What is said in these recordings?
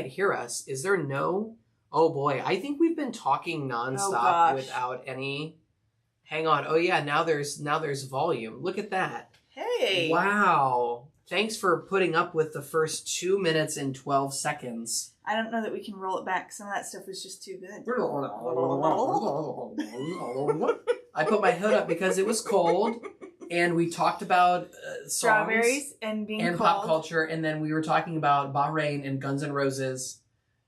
Hear us. Is there no? Oh boy, I think we've been talking nonstop without any. Hang on. Oh yeah, now there's volume. Look at that. Hey. Wow. Thanks for putting up with the first 2 minutes and 12 seconds. I don't know that we can roll it back. Some of that stuff was just too good. I put my hood up because it was cold, and we talked about strawberries and being and cold. Pop culture, and then we were talking about Bahrain and Guns N' Roses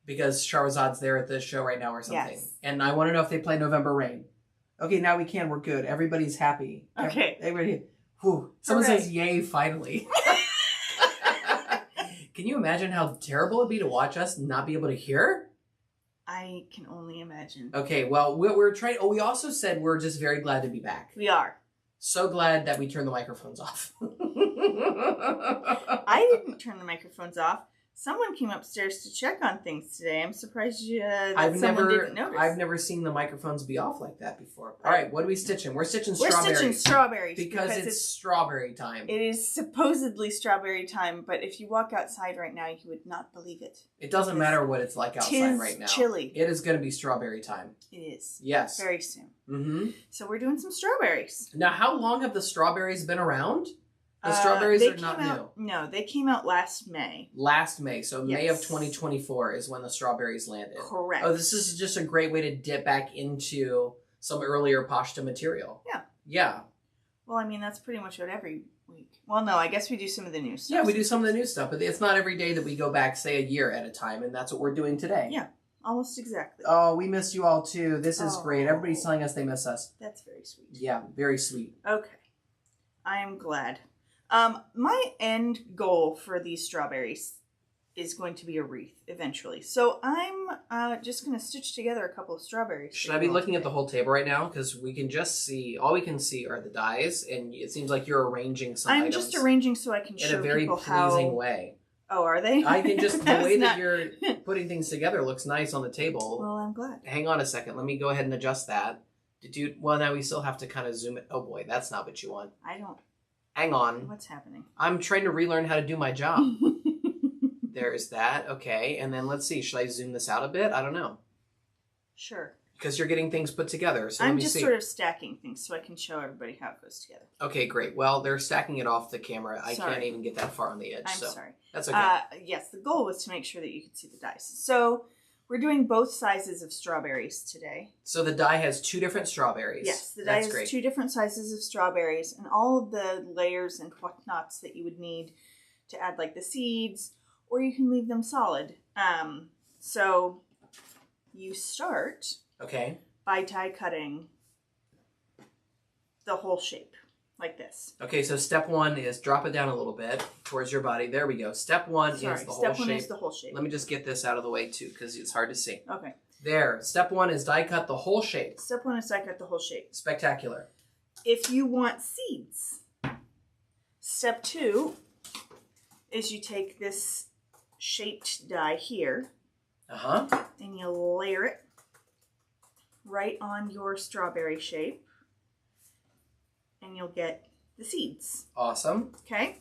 because Shahrazad's there at the show right now or something. Yes. And I want to know if they play November Rain. Okay, now we can. We're good. Everybody's happy. Okay. Everybody. Whew. Someone says, "Yay!" Finally. Can you imagine how terrible it'd be to watch us not be able to hear? I can only imagine. Okay, well, we're trying. Oh, we also said we're just very glad to be back. We are. So glad that we turned the microphones off. I didn't turn the microphones off. Someone came upstairs to check on things today. I'm surprised someone didn't notice. I've never seen the microphones be off like that before. All right, what are we stitching? We're stitching strawberries. We're stitching strawberries. Because it's strawberry time. It is supposedly strawberry time, but if you walk outside right now, you would not believe it. It doesn't matter what it's like outside right now. It's chilly. It is going to be strawberry time. It is. Yes. Very soon. Mm-hmm. So we're doing some strawberries. Now, how long have the strawberries been around? The strawberries are not new. No, they came out last May. Last May. So May of 2024 is when the strawberries landed. Correct. Oh, this is just a great way to dip back into some earlier pashta material. Yeah. Yeah. Well, I mean, that's pretty much what every week. Well, no, I guess we do some of the new stuff. Yeah, we do some of the new stuff, but it's not every day that we go back, say, a year at a time, and that's what we're doing today. Yeah, almost exactly. Oh, we miss you all, too. This is great. Everybody's telling us they miss us. That's very sweet. Yeah, very sweet. Okay. I am glad. My end goal for these strawberries is going to be a wreath eventually. So I'm just going to stitch together a couple of strawberries. Should I be looking at the whole table right now? Because we can just see, all we can see are the dies, and it seems like you're arranging some items. I'm just arranging so I can show people how. In a very pleasing way. Oh, are they? I can just, the way that you're putting things together looks nice on the table. Well, I'm glad. Hang on a second. Let me go ahead and adjust that. Well, now we still have to kind of zoom it. Oh boy, that's not what you want. I don't. Hang on. What's happening? I'm trying to relearn how to do my job. There's that. Okay. And then let's see. Should I zoom this out a bit? I don't know. Sure. Because you're getting things put together. So I'm let me just see. sort of stacking things so I can show everybody how it goes together. Okay, great. Well, they're stacking it off the camera. I can't even get that far on the edge. I'm sorry. That's okay. Yes, the goal was to make sure that you could see the dice. So we're doing both sizes of strawberries today. So the die has 2 different strawberries. Yes, the die has 2 different sizes of strawberries and all of the layers and whatnots that you would need to add, like the seeds, or you can leave them solid. So you start by die cutting the whole shape, like this. Okay, so step 1 is drop it down a little bit towards your body. There we go. Step 1 is the whole shape. Step 1 is the whole shape. Let me just get this out of the way too, because it's hard to see. Okay. There. Step 1 is die cut the whole shape. Step 1 is die cut the whole shape. Spectacular. If you want seeds, step 2 is you take this shaped die here. And you layer it right on your strawberry shape. And you'll get the seeds. Awesome. Okay.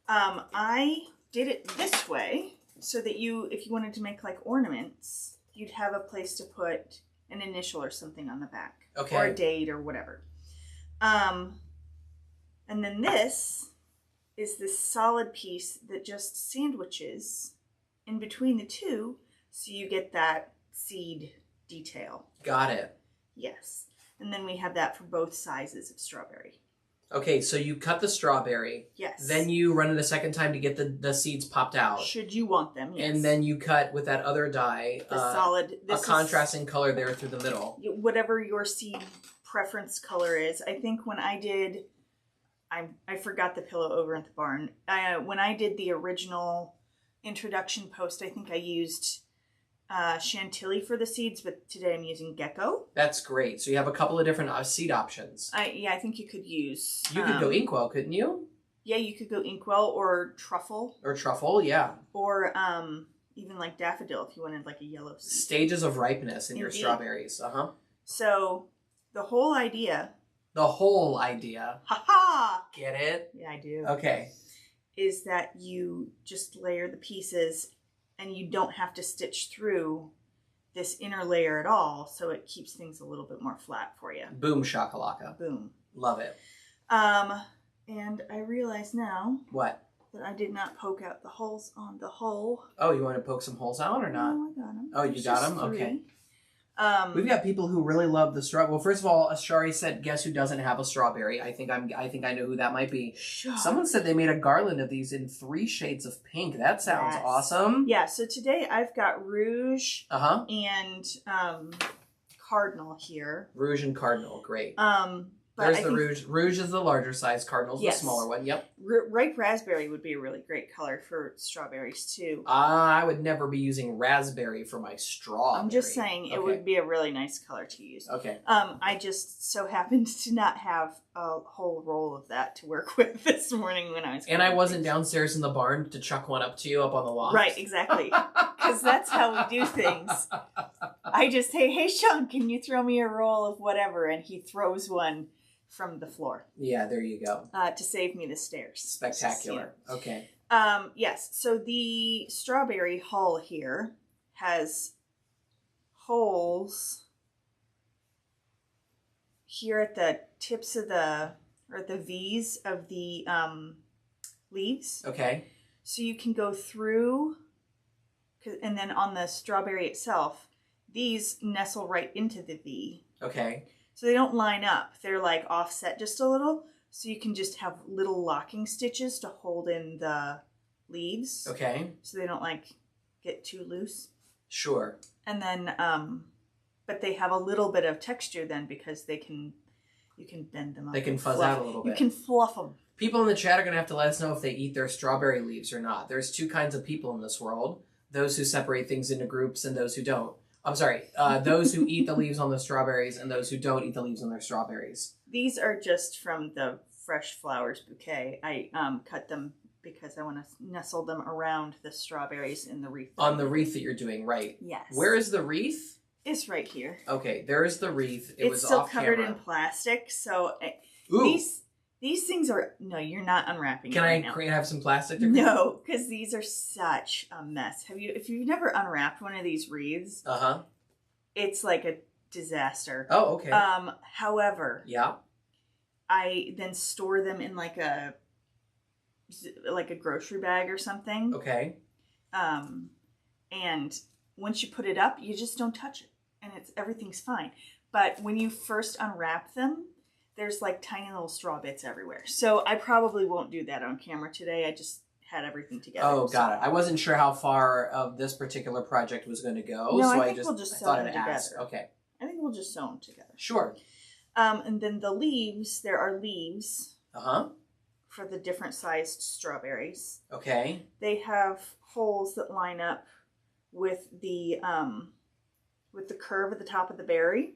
I did it this way so that if you wanted to make like ornaments, you'd have a place to put an initial or something on the back. Okay. Or a date or whatever. And then this is this solid piece that just sandwiches in between the two so you get that seed detail. Got it. Yes. And then we have that for both sizes of strawberry. Okay, so you cut the strawberry. Yes. Then you run it a second time to get the seeds popped out. Should you want them, yes. And then you cut with that other die a contrasting color there through the middle. Whatever your seed preference color is. I think when I did, I forgot the pillow over at the barn. When I did the original introduction post, I think I used Chantilly for the seeds, but today I'm using Gecko. That's great. So you have a couple of different seed options. I think you could use... You could go Inkwell, couldn't you? Yeah, you could go Inkwell or Truffle. Or Truffle, yeah. Or even like Daffodil if you wanted like a yellow seed. Stages of ripeness in your strawberries. So the whole idea... Ha-ha! Get it? Yeah, I do. Okay. Is that you just layer the pieces and you don't have to stitch through this inner layer at all, so it keeps things a little bit more flat for you. Boom shakalaka. Boom. Love it. And I realize now... What? That I did not poke out the holes on the hull. Oh, you want to poke some holes out or not? No, I got them. Oh, you got them? 3. Okay. We've got people who really love the straw. Well, first of all, Ashari said, "Guess who doesn't have a strawberry?" I think I know who that might be. Sure. Someone said they made a garland of these in 3 shades of pink. That sounds awesome. Yeah. So today I've got rouge. And cardinal here. Rouge and cardinal, great. But There's the rouge. Rouge is the larger size. Cardinal's the smaller one. Yep. Ripe raspberry would be a really great color for strawberries too. I would never be using raspberry for my strawberry. I'm just saying it would be a really nice color to use. Okay. I just so happened to not have a whole roll of that to work with this morning when I was. And I wasn't downstairs in the barn to chuck one up to you up on the loft. Right. Exactly. Because that's how we do things. I just say, "Hey, Sean, can you throw me a roll of whatever?" And he throws one from the floor. Yeah, there you go. To save me the stairs. Spectacular. Just, okay. Yes, so the strawberry hull here has holes here at the tips of or at the V's of the leaves. Okay. So you can go through, and then on the strawberry itself, these nestle right into the V. Okay. So they don't line up. They're like offset just a little. So you can just have little locking stitches to hold in the leaves. Okay. So they don't like get too loose. Sure. And then, but they have a little bit of texture then because you can bend them up. They can fuzz out a little bit. You can fluff them. People in the chat are going to have to let us know if they eat their strawberry leaves or not. There's 2 kinds of people in this world. Those who separate things into groups and those who don't. I'm sorry, those who eat the leaves on the strawberries and those who don't eat the leaves on their strawberries. These are just from the fresh flowers bouquet. I cut them because I want to nestle them around the strawberries in the wreath. On the wreath that you're doing, right? Yes. Where is the wreath? It's right here. Okay, there is the wreath. It's still covered in plastic, so these things are... No, you're not unwrapping Can it I have some plastic? No, because these are such a mess. If you've never unwrapped one of these wreaths, it's like a disaster. Oh, okay. However, yeah, I then store them in like a grocery bag or something. Okay. And once you put it up, you just don't touch it, and everything's fine. But when you first unwrap them, there's like tiny little straw bits everywhere. So I probably won't do that on camera today. I just had everything together. Oh, got it. I wasn't sure how far of this particular project was going to go. No, so I think we'll just sew them together. Okay. I think we'll just sew them together. Sure. And then the leaves, there are leaves. For the different sized strawberries. Okay. They have holes that line up with the curve at the top of the berry.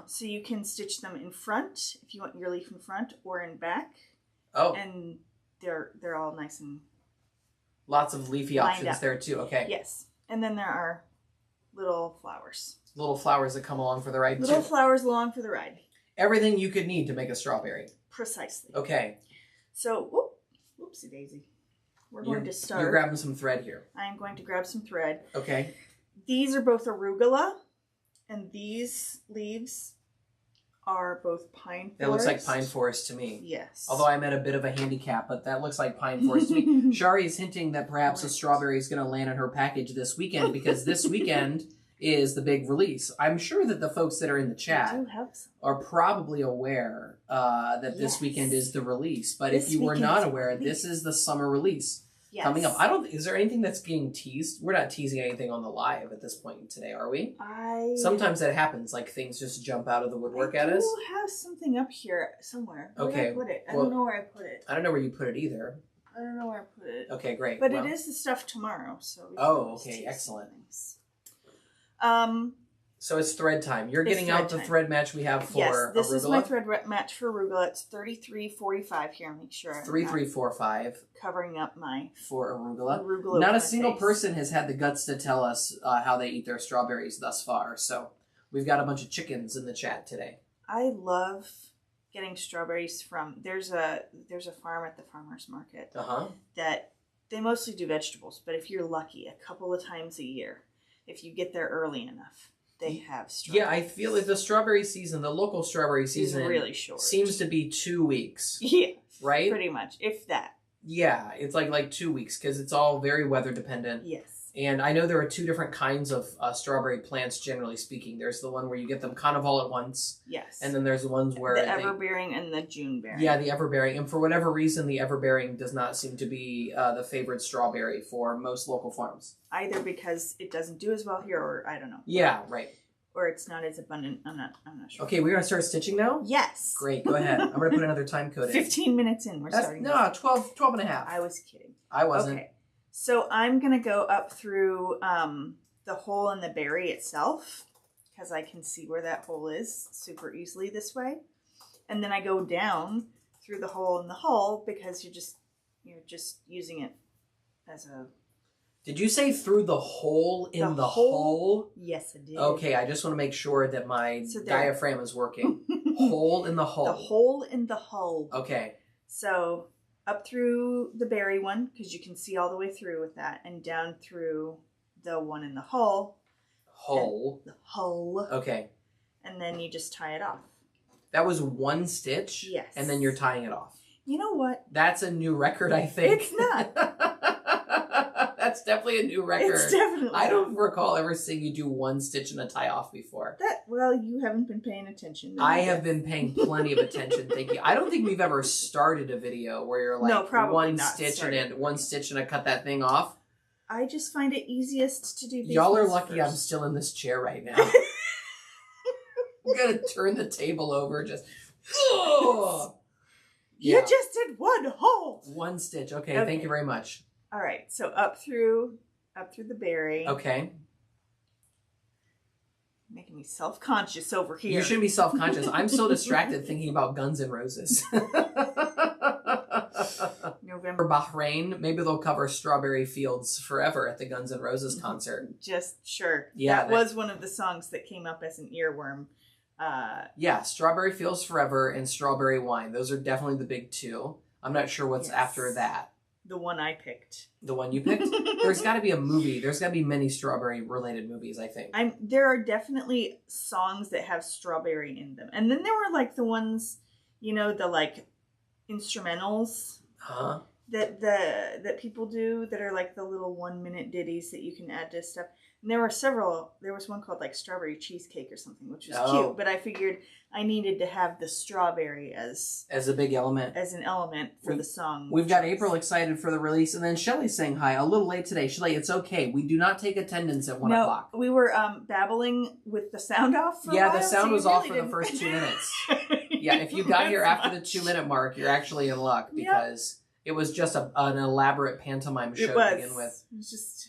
So you can stitch them in front if you want your leaf in front or in back. Oh. And they're all nice and lots of leafy options there too. Okay. Yes. And then there are little flowers. Little flowers that come along for the ride Little flowers along for the ride. Everything you could need to make a strawberry. Precisely. Okay. So, whoopsie daisy. We're going to start. You're grabbing some thread here. I am going to grab some thread. Okay. These are both arugula. And these leaves are both pine forest. That looks like pine forest to me. Yes. Although I'm at a bit of a handicap, but that looks like pine forest to me. Shari is hinting that perhaps a strawberry is going to land in her package this weekend because this weekend is the big release. I'm sure that the folks that are in the chat are probably aware that this weekend is the release. But if you were not aware, this is the summer release. Coming up. Is there anything that's being teased? We're not teasing anything on the live at this point today, are we? Sometimes that happens, like things just jump out of the woodwork at us. I have something up here somewhere. Where did I put it? I don't know where I put it. I don't know where you put it either. I don't know where I put it. Okay, great. But it is the stuff tomorrow, so. Okay, excellent. So it's thread time. You're getting out the thread match we have for arugula? Yes, this is my thread match for arugula. It's 33.45 here. Make sure. 3345. Covering up my for arugula. Not a single person has had the guts to tell us how they eat their strawberries thus far. So we've got a bunch of chickens in the chat today. I love getting strawberries from. There's a farm at the farmers market that They mostly do vegetables, but if you're lucky, a couple of times a year, if you get there early enough, they have strawberries. Yeah, I feel like the strawberry season, the local strawberry season, is really short. Seems to be 2 weeks. Yeah, right? Pretty much, if that. Yeah, it's like 2 weeks because it's all very weather dependent. Yes. And I know there are 2 different kinds of strawberry plants, generally speaking. There's the one where you get them kind of all at once. Yes. And then there's the ones where... The everbearing and the June-bearing. Yeah, the everbearing. And for whatever reason, the everbearing does not seem to be the favorite strawberry for most local farms. Either because it doesn't do as well here, or I don't know. Yeah, right. Or it's not as abundant. I'm not sure. Okay, we're going to start stitching now? Yes. Great, go ahead. I'm going to put another time code in. 15 minutes in, we're starting. No, 12 and a half. I was kidding. I wasn't. Okay. So I'm going to go up through the hole in the berry itself, because I can see where that hole is super easily this way. And then I go down through the hole in the hull, because you're just using it as a... Did you say through the hole in the hole? Yes, I did. Okay, I just want to make sure that my diaphragm is working. Hole in the hull. The hole in the hull. Okay. So up through the berry one, because you can see all the way through with that, and down through the one in the hull. Hull. The hull. Okay. And then you just tie it off. That was 1 stitch? Yes. And then you're tying it off. You know what? That's a new record, I think. It's not. That's definitely a new record. It's definitely I don't recall ever seeing you do 1 stitch and a tie off before. Well, you haven't been paying attention. I have been paying plenty of attention, thank you. I don't think we've ever started a video where you're like, no, probably one not stitch and 1 stitch and I cut that thing off. I just find it easiest to do these. Y'all are lucky first. I'm still in this chair right now. I'm gonna turn the table over just. Oh! You just did 1 hole. 1 stitch. Okay, thank you very much. All right, so up through the berry. Okay. Making me self-conscious over here. You shouldn't be self-conscious. I'm so distracted thinking about Guns N' Roses. November. Bahrain, maybe they'll cover Strawberry Fields Forever at the Guns N' Roses concert. Just sure. Yeah, that was one of the songs that came up as an earworm. Yeah, Strawberry Fields Forever and Strawberry Wine. Those are definitely the big 2. I'm not sure what's after that. The one I picked. The one you picked? There's got to be a movie. There's got to be many strawberry-related movies, I think. There are definitely songs that have strawberry in them. And then there were, like, the ones, the, like, instrumentals that people do that are, like, the little 1-minute ditties that you can add to stuff. And there were several. There was one called, like, Strawberry Cheesecake or something, which was cute. But I figured I needed to have the strawberry as a big element. As an element for the song. We've got April excited for the release, and then Shelly's saying hi. A little late today. Shelly, it's okay. We do not take attendance at 1 o'clock. We were babbling with the sound off for a while. The sound was off for the first 2 minutes. Yeah, if you got here after the 2-minute mark, you're actually in luck, because it was just an elaborate pantomime show to begin with. It was just...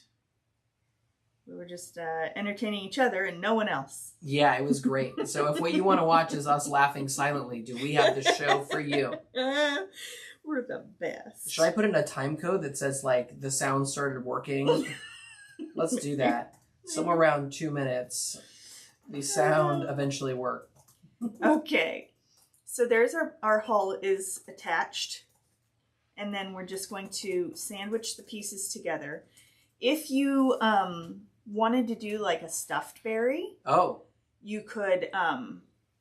We were just entertaining each other and no one else. Yeah, it was great. So if what you want to watch is us laughing silently, do we have the show for you? We're the best. Should I put in a time code that says, like, the sound started working? Let's do that. Somewhere around 2 minutes, the sound eventually worked. Okay. So there's our hull is attached. And then we're just going to sandwich the pieces together. If you wanted to do like a stuffed berry, you could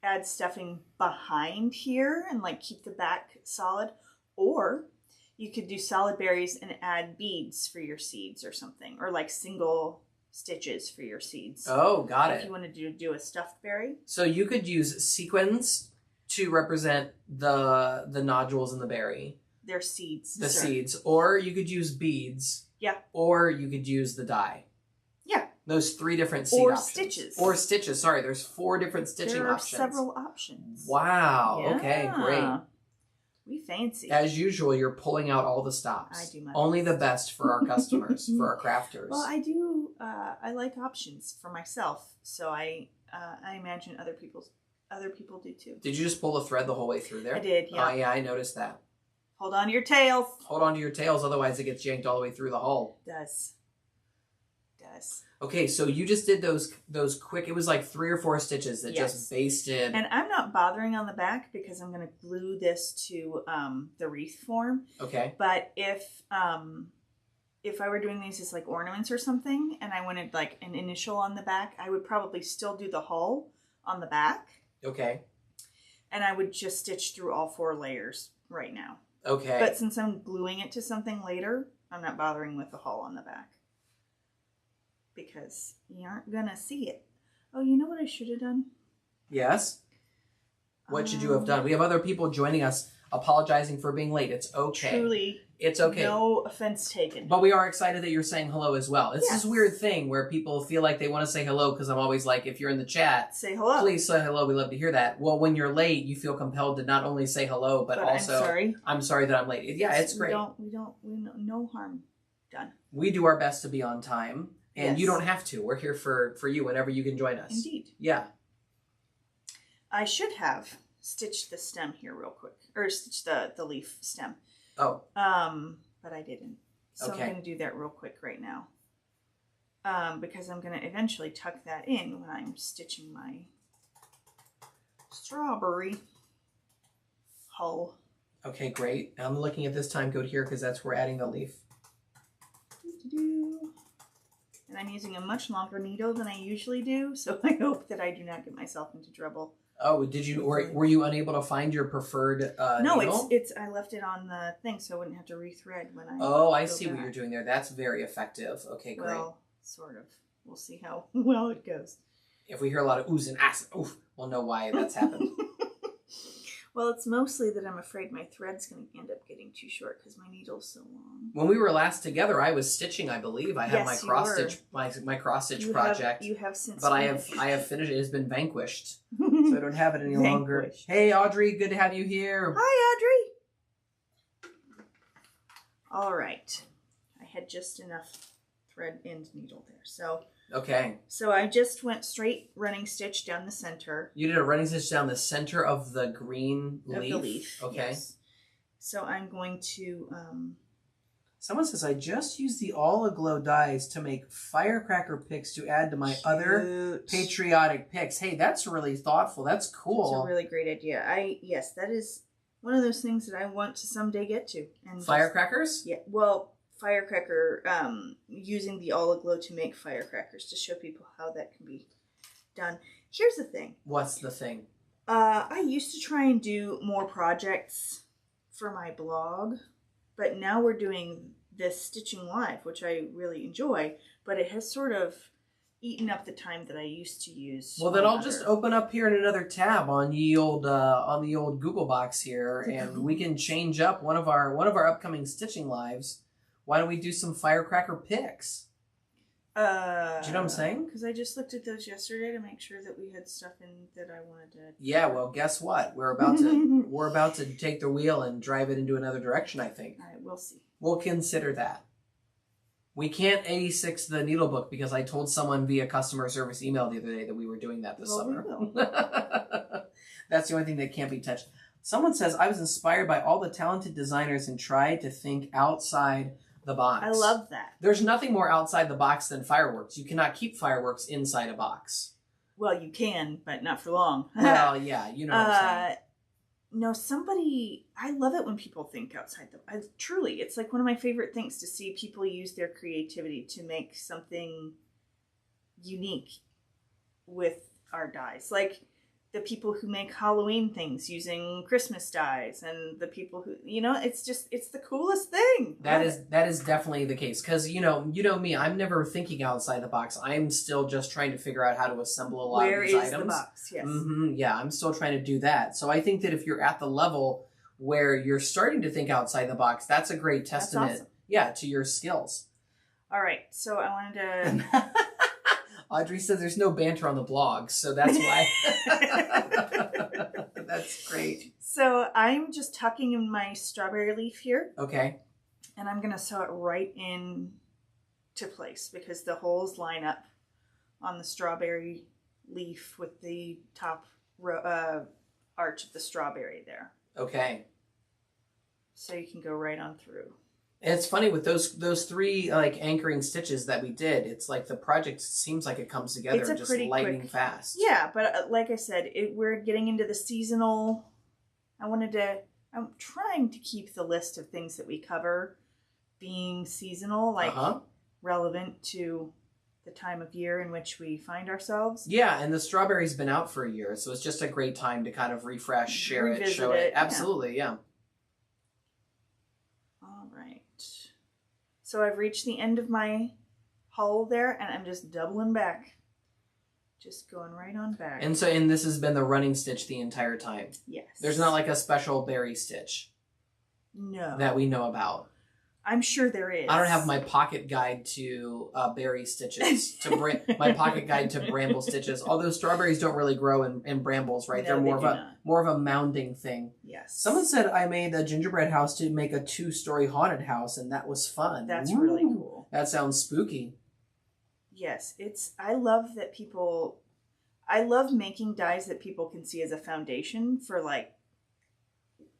add stuffing behind here and like keep the back solid, or you could do solid berries and add beads for your seeds or something, or like single stitches for your seeds. Oh, got it. If you wanted to do a stuffed berry. So you could use sequins to represent the nodules in the berry. They're seeds. The seeds. Or you could use beads. Yeah. Or you could use the dye. Yeah. Those 3 different seed options. Stitches. Or stitches. Sorry, there's 4 different stitching options. There are several options. Wow. Yeah. Okay, great. We fancy. As usual, you're pulling out all the stops. I do my Only best. the best for our customers, for our crafters. Well, I do. I like options for myself, so I imagine other people do too. Did you just pull the thread the whole way through there? I did. Yeah. Oh, yeah, I noticed that. Hold on to your tails. Hold on to your tails, otherwise it gets yanked all the way through the hull. Does. Okay, so you just did those quick, it was like 3 or 4 stitches that just basted. And I'm not bothering on the back because I'm going to glue this to the wreath form. Okay. But if if I were doing these as like ornaments or something, and I wanted like an initial on the back, I would probably still do the hull on the back. Okay. And I would just stitch through all 4 layers right now. Okay. But since I'm gluing it to something later, I'm not bothering with the hull on the back. Because you aren't gonna see it. Oh, you know what I should have done? Yes? What should you have done? We have other people joining us apologizing for being late. It's okay. Truly. It's okay. No offense taken. But we are excited that you're saying hello as well. It's this weird thing where people feel like they want to say hello because I'm always like, if you're in the chat, say hello. Please say hello. We love to hear that. Well, when you're late, you feel compelled to not only say hello, but also, I'm sorry that I'm late. Yeah, it's great. No harm done. We do our best to be on time, and you don't have to. We're here for you whenever you can join us. Indeed. Yeah. I should have stitched the stem here real quick, or stitch the leaf stem. Oh. But I didn't. So okay. I'm going to do that real quick right now. Because I'm going to eventually tuck that in when I'm stitching my strawberry hull. Okay, great. I'm looking at this time code here because that's where we're adding the leaf. And I'm using a much longer needle than I usually do, so I hope that I do not get myself into trouble. Oh, did you? Were you unable to find your preferred no, needle? it's I left it on the thing, so I wouldn't have to rethread when I. Oh, I see what you're doing there. That's very effective. Okay, great. Well, sort of. We'll see how well it goes. If we hear a lot of oohs and ahs, oof, we'll know why that's happened. Well, it's mostly that I'm afraid my thread's going to end up getting too short because my needle's so long. When we were last together, I was stitching, I believe. I had my cross stitch my cross stitch project. You have since but finished. I have finished. It has been vanquished. So I don't have it any longer. Hey Audrey, good to have you here. Hi Audrey. All right. I had just enough thread and needle there. So okay. So I just went straight running stitch down the center. You did a running stitch down the center of the green leaf? Of the leaf, okay. Yes. So I'm going to... Someone says, I just used the All Aglow dies to make firecracker picks to add to my other patriotic picks. Hey, that's really thoughtful. That's cool. It's a really great idea. Yes, that is one of those things that I want to someday get to. And firecrackers? Yeah, well... Firecracker, using the All Aglow to make firecrackers to show people how that can be done. Here's the thing. What's the thing? I used to try and do more projects for my blog, but now we're doing this stitching live, which I really enjoy, but it has sort of eaten up the time that I used to use. Well, then I'll just open up here in another tab on the old Google box here, and we can change up one of our upcoming stitching lives. Why don't we do some firecracker picks? Do you know what I'm saying? Because I just looked at those yesterday to make sure that we had stuff in that I wanted to. Yeah, well, guess what? We're about to take the wheel and drive it into another direction, I think. All right, we'll see. We'll consider that. We can't 86 the needle book because I told someone via customer service email the other day that we were doing that this summer. We will. That's the only thing that can't be touched. Someone says, I was inspired by all the talented designers and tried to think outside the box. I love that. There's nothing more outside the box than fireworks. You cannot keep fireworks inside a box. Well, you can, but not for long. Well, yeah, you know what I'm saying. No, I love it when people think outside truly, it's like one of my favorite things to see people use their creativity to make something unique with our dies. Like the people who make Halloween things using Christmas dies, and the people who, it's the coolest thing. That is definitely the case. Because, you know me, I'm never thinking outside the box. I'm still just trying to figure out how to assemble a lot of these items. Where is the box? Yes. Yeah, I'm still trying to do that. So I think that if you're at the level where you're starting to think outside the box, that's a great testament. That's awesome. Yeah, to your skills. All right, so I wanted to... Audrey says there's no banter on the blog, so that's why. That's great. So I'm just tucking in my strawberry leaf here. Okay. And I'm going to sew it right in to place because the holes line up on the strawberry leaf with the top arch of the strawberry there. Okay. So you can go right on through. And it's funny with those 3 like anchoring stitches that we did. It's like the project seems like it comes together just lightning fast. Yeah, but like I said, we're getting into the seasonal. I'm trying to keep the list of things that we cover being seasonal, like relevant to the time of year in which we find ourselves. Yeah, and the strawberry's been out for a year, so it's just a great time to kind of refresh, share Revisit it, show it. Absolutely, yeah. All right. So I've reached the end of my hull there, and I'm just doubling back. Just going right on back. And this has been the running stitch the entire time? Yes. There's not like a special berry stitch? No. That we know about? I'm sure there is. I don't have my pocket guide to berry stitches, my pocket guide to bramble stitches. Although strawberries don't really grow in brambles, right? No, They're more of a mounding thing. Yes. Someone said I made a gingerbread house to make a 2-story haunted house, and that was fun. That's really cool. That sounds spooky. Yes, I love making dies that people can see as a foundation for like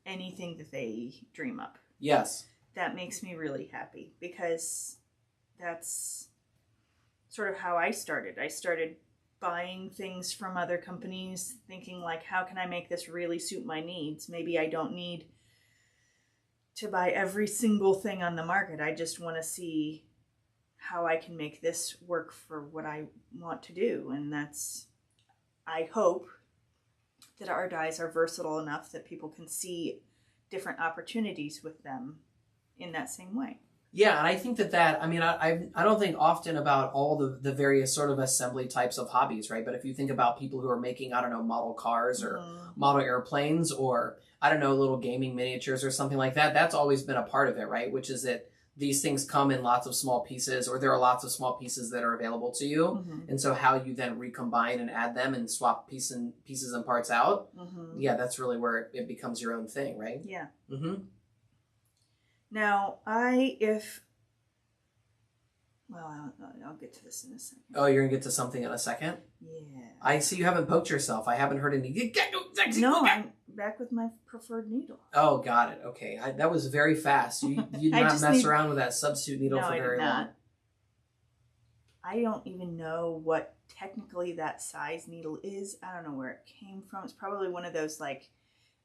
anything that they dream up. Yes. That makes me really happy because that's sort of how I started. I started buying things from other companies thinking like, how can I make this really suit my needs? Maybe I don't need to buy every single thing on the market. I just want to see how I can make this work for what I want to do. And I hope that our dies are versatile enough that people can see different opportunities with them in that same way. Yeah, and I think I mean, I don't think often about all the various sort of assembly types of hobbies, right? But if you think about people who are making, I don't know, model cars or model airplanes or, I don't know, little gaming miniatures or something like that, that's always been a part of it, right? Which is that these things come in lots of small pieces, or there are lots of small pieces that are available to you. And so how you then recombine and add them and swap pieces and parts out, yeah, that's really where it becomes your own thing, right? Yeah. Now, I'll get to this in a second. Oh, you're going to get to something in a second? Yeah. I see you haven't poked yourself. I haven't heard any... No, I'm back with my preferred needle. Oh, got it. Okay. That was very fast. You did not mess around with that substitute needle for very long. I don't even know what technically that size needle is. I don't know where it came from. It's probably one of those, like,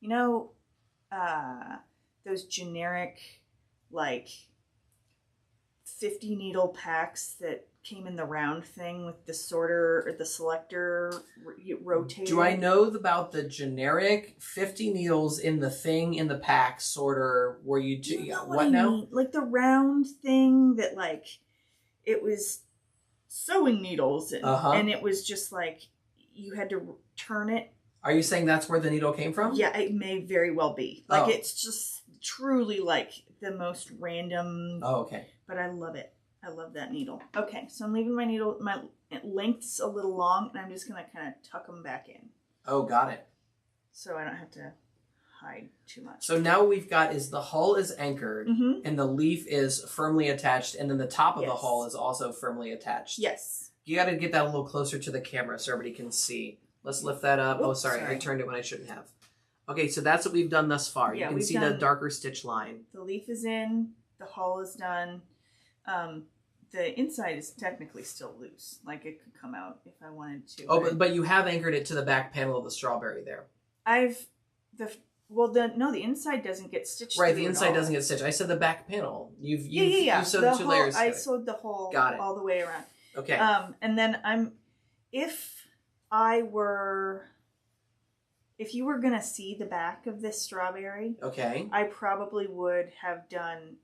you know, those generic, like, 50 needle packs that came in the round thing with the sorter or the selector rotated. Do I know about the generic 50 needles in the thing in the pack sorter where you do what now? Mean? Like the round thing that like it was sewing needles and it was just like you had to turn it. Are you saying that's where the needle came from? Yeah, it may very well be. Like it's just truly like the most random. Oh, okay. But I love it. I love that needle. Okay, so I'm leaving my needle, my length's a little long, and I'm just going to kind of tuck them back in. Oh, got it. So I don't have to hide too much. So now what we've got is the hull is anchored, and the leaf is firmly attached, and then the top of the hull is also firmly attached. Yes. You got to get that a little closer to the camera so everybody can see. Let's lift that up. Oops, sorry, I turned it when I shouldn't have. Okay, so that's what we've done thus far. Yeah, you can see the darker stitch line. The leaf is in, the hull is done. The inside is technically still loose. Like it could come out if I wanted to. Oh, but you have anchored it to the back panel of the strawberry there. The inside doesn't get stitched. Right, the inside doesn't get stitched. I said the back panel. You sewed the 2 layers. I sewed the whole all the way around. Okay. And then if you were gonna see the back of this strawberry, okay, I probably would have done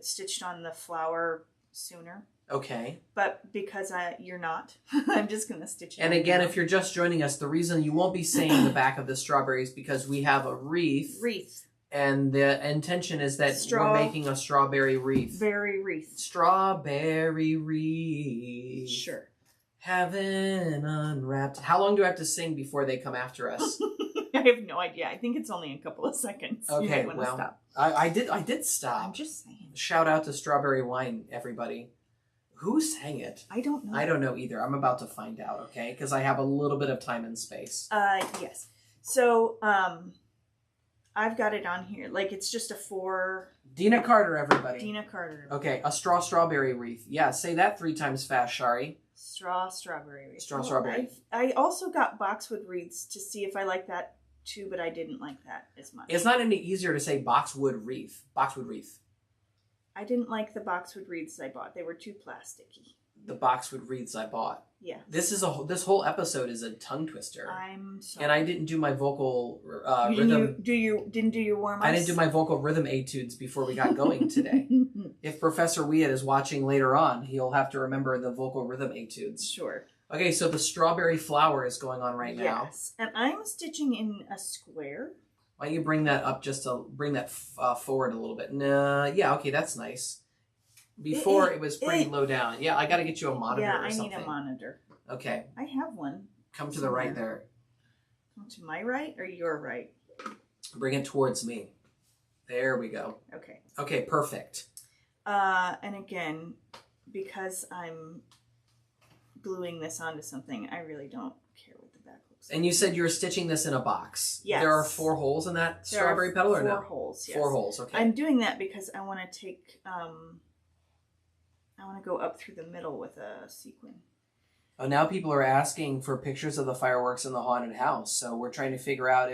stitched on the flower sooner. Okay. But because you're not, I'm just going to stitch it. And again, if you're just joining us, the reason you won't be seeing the back of the strawberry is because we have a wreath. And the intention is that we're making a strawberry wreath. Strawberry wreath. Sure. Heaven unwrapped. How long do I have to sing before they come after us? I have no idea. I think it's only a couple of seconds. Okay, stop. I did stop. I'm just saying. Shout out to Strawberry Wine, everybody. Who sang it? I don't know. I don't know either. I'm about to find out, okay? Because I have a little bit of time and space. Yes. So, I've got it on here. Like, it's just a 4... Dina Carter, everybody. Dina Carter. Okay, a strawberry wreath. Yeah, say that 3 times fast, Shari. Strawberry wreath. Strawberry. I also got boxwood wreaths to see if I like that too, but I didn't like that as much. It's not any easier to say boxwood wreath. Boxwood wreath. I didn't like the boxwood reeds I bought. They were too plasticky. The boxwood reeds I bought. Yeah. This whole episode is a tongue twister. I'm sorry. And I didn't do my vocal rhythm. Didn't do your warm-ups? I didn't do my vocal rhythm etudes before we got going today. If Professor Wead is watching later on, he'll have to remember the vocal rhythm etudes. Sure. Okay, so the strawberry flower is going on right now. Yes, and I'm stitching in a square. Why don't you bring that up just to bring that forward a little bit? Nah, yeah, okay, that's nice. Before it was pretty low down. Yeah, I got to get you a monitor or something. Yeah, I need a monitor. Okay. I have one. Come to the right there. Come to my right or your right? Bring it towards me. There we go. Okay. Okay, perfect. And again, because I'm gluing this onto something, I really don't care what the back looks like. And you said you're stitching this in a box. Yes. There are 4 holes in that strawberry petal or no? 4 holes, yes. 4 holes, okay. I'm doing that because I want to take, I want to go up through the middle with a sequin. Oh, now people are asking for pictures of the fireworks in the haunted house. So we're trying to figure out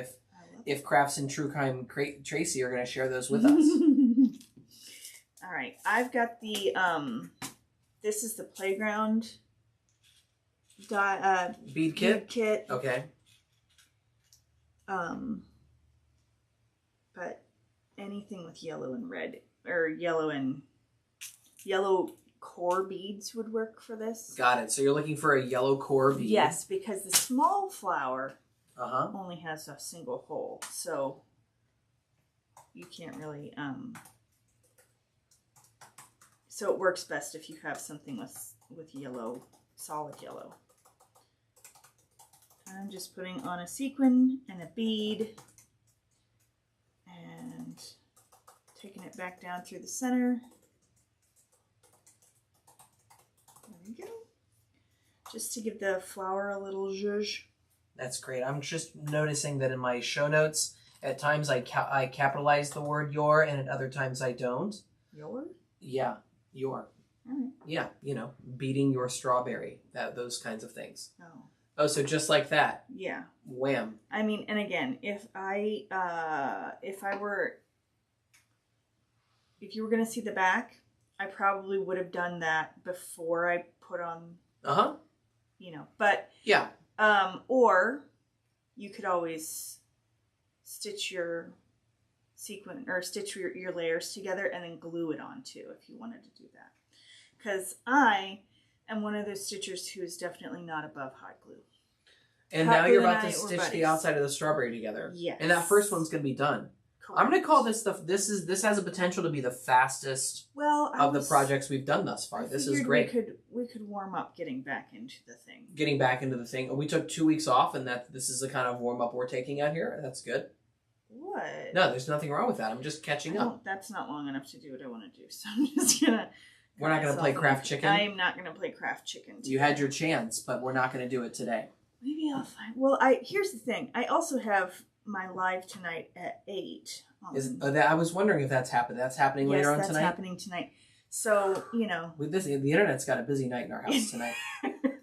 if Crafts and True Crime Tracy are going to share those with us. All right, I've got the, this is the playground bead kit? Bead kit. Okay. But anything with yellow and red, or yellow core beads would work for this. Got it. So you're looking for a yellow core bead. Yes, because the small flower only has a single hole, so you can't really, so it works best if you have something with yellow, solid yellow. I'm just putting on a sequin and a bead and taking it back down through the center. There we go. Just to give the flower a little zhuzh. That's great. I'm just noticing that in my show notes, at times I capitalize the word your, and at other times I don't. Your? Yeah, your. All right. Yeah, beating your strawberry, those kinds of things. Oh. Oh, so just like that. Yeah. Wham. I mean, and again, if you were going to see the back, I probably would have done that before I put on, but yeah. Or you could always stitch your sequin or stitch your layers together and then glue it on too if you wanted to do that. Because I am one of those stitchers who is definitely not above hot glue. And now you're about to stitch the outside of the strawberry together. Yes. And that first one's going to be done. Correct. I'm going to call this this has a potential to be the fastest of the projects we've done thus far. This is great. We could warm up getting back into the thing. Getting back into the thing. We took 2 weeks off, and this is the kind of warm up we're taking out here. That's good. What? No, there's nothing wrong with that. I'm just catching up. That's not long enough to do what I want to do, so I'm just gonna. We're not going to play Craft Chicken. I am not going to play Craft Chicken today. You had your chance, but we're not going to do it today. Maybe I'll find. Well, here's the thing. I also have my live tonight at 8. I was wondering if that's happened. That's happening later on tonight? Yes, that's happening tonight. So, With the internet's got a busy night in our house tonight.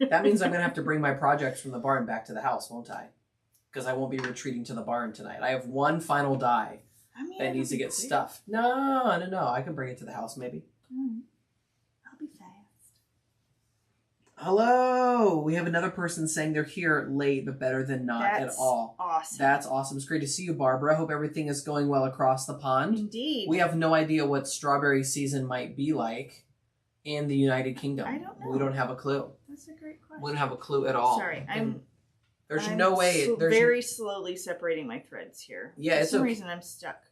That means I'm going to have to bring my projects from the barn back to the house, won't I? Because I won't be retreating to the barn tonight. I have one final die that needs to get stuffed. No. I can bring it to the house, maybe. I'll be fast. Hello! We have another person saying they're here late, but better than not at all. Awesome. That's awesome. It's great to see you, Barbara. Hope everything is going well across the pond. Indeed. We have no idea what strawberry season might be like in the United Kingdom. I don't know. We don't have a clue. That's a great question. We don't have a clue at all. Sorry, There's no way. There's very slowly separating my threads here. Yeah, For some reason I'm stuck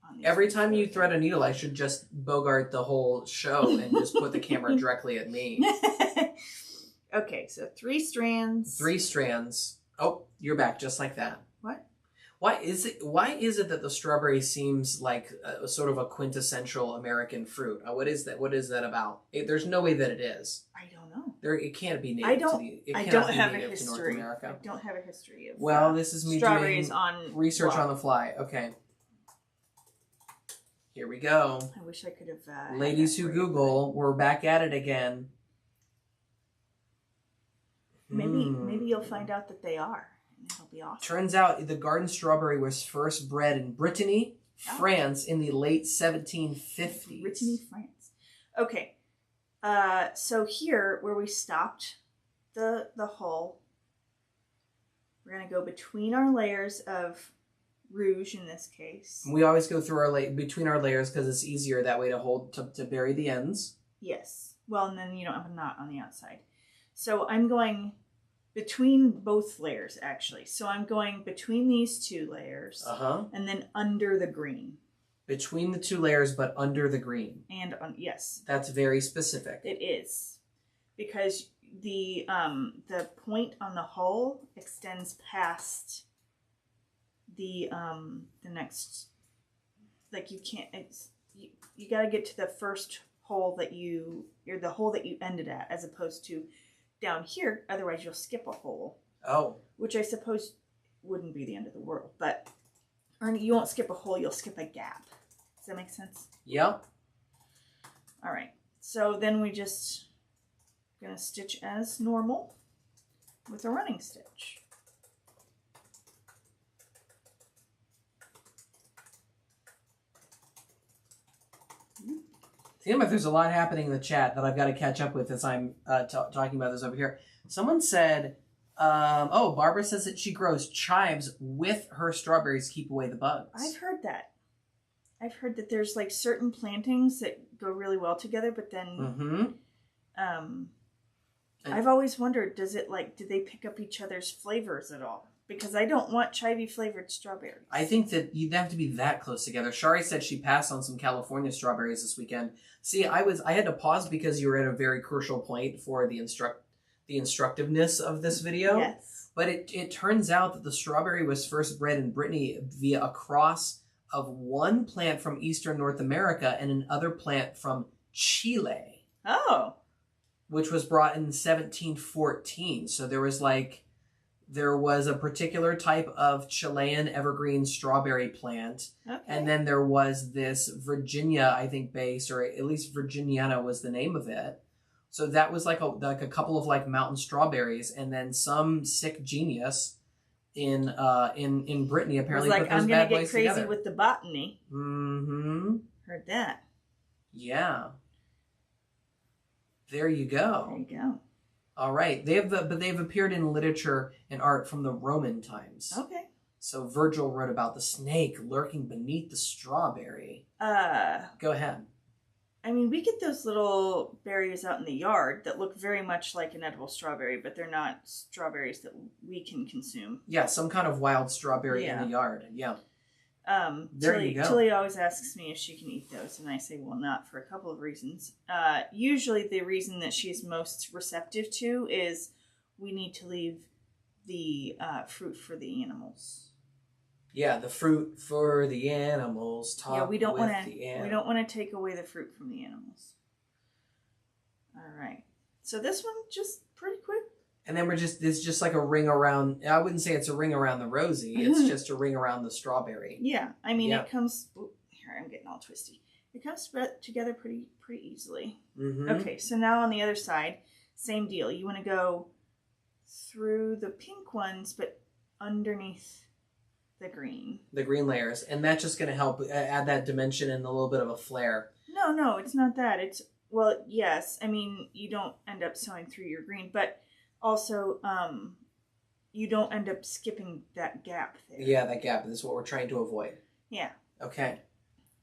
on these. Every time you thread a needle, I should just bogart the whole show and just put the camera directly at me. Okay, so 3 strands. 3 strands. Oh, you're back just like that. What? Why is it that the strawberry seems like a sort of a quintessential American fruit? What is that? What is that about? There's no way that it is. I don't know. It can't be native I don't have a to history. North America. I don't have a history of this is me strawberries doing on research on the fly. Okay. Here we go. I wish I could have... Ladies who Google, we're back at it again. Maybe you'll find out that they are. And it'll be awesome. Turns out the garden strawberry was first bred in Brittany, France in the late 1750s. Brittany, France. Okay. So here, where we stopped the hole, we're going to go between our layers of rouge in this case. We always go through between our layers because it's easier that way to hold, to bury the ends. Yes. Well, and then you don't have a knot on the outside. So I'm going between both layers, actually. So I'm going between these two layers. And then under the green. Between the two layers, but under the green. And yes. That's very specific. It is. Because the point on the hole extends past the next, like you can't, you got to get to the first hole that or the hole that you ended at, as opposed to down here, otherwise you'll skip a hole. Oh. Which I suppose wouldn't be the end of the world, but you won't skip a hole, you'll skip a gap. Does that make sense? Yep. All right. So then we just gonna stitch as normal with a running stitch. There's a lot happening in the chat that I've got to catch up with as I'm talking about this over here. Someone said, Barbara says that she grows chives with her strawberries to keep away the bugs. I've heard that. I've heard that there's like certain plantings that go really well together, but then I've always wondered, do they pick up each other's flavors at all? Because I don't want chivy flavored strawberries. I think that you'd have to be that close together. Shari said she passed on some California strawberries this weekend. See, I had to pause because you were at a very crucial point for the instructiveness of this video. Yes. But it turns out that the strawberry was first bred in Brittany via a cross of one plant from Eastern North America and another plant from Chile. Oh. Which was brought in 1714. So there was a particular type of Chilean evergreen strawberry plant. Okay. And then there was this Virginia, I think, based, or at least Virginiana was the name of it. So that was like a couple of like mountain strawberries, and then some sick genius in Brittany apparently put those bad boys together. I'm gonna get crazy with the botany. Mm-hmm. Heard that. Yeah. There you go. There you go. All right. They've appeared in literature and art from the Roman times. Okay. So Virgil wrote about the snake lurking beneath the strawberry. Go ahead. I mean, we get those little berries out in the yard that look very much like an edible strawberry, but they're not strawberries that we can consume. Yeah, some kind of wild strawberry in the yard. Yeah. There you go. Tilly always asks me if she can eat those, and I say, well, not, for a couple of reasons. Usually the reason that she's most receptive to is we need to leave the fruit for the animals. Yeah, the fruit for the animals. We don't want to take away the fruit from the animals. All right. So this one just pretty quick. And then it's just like a ring around. I wouldn't say it's a ring around the rosy. It's just a ring around the strawberry. Yeah, I mean it comes. Here, I'm getting all twisty. It comes together pretty easily. Mm-hmm. Okay, so now on the other side, same deal. You want to go through the pink ones, but underneath the green. The green layers, and that's just going to help add that dimension and a little bit of a flare. No, it's not that. Yes. I mean, you don't end up sewing through your green, but also, you don't end up skipping that gap there. Yeah, that gap. This is what we're trying to avoid. Yeah. Okay.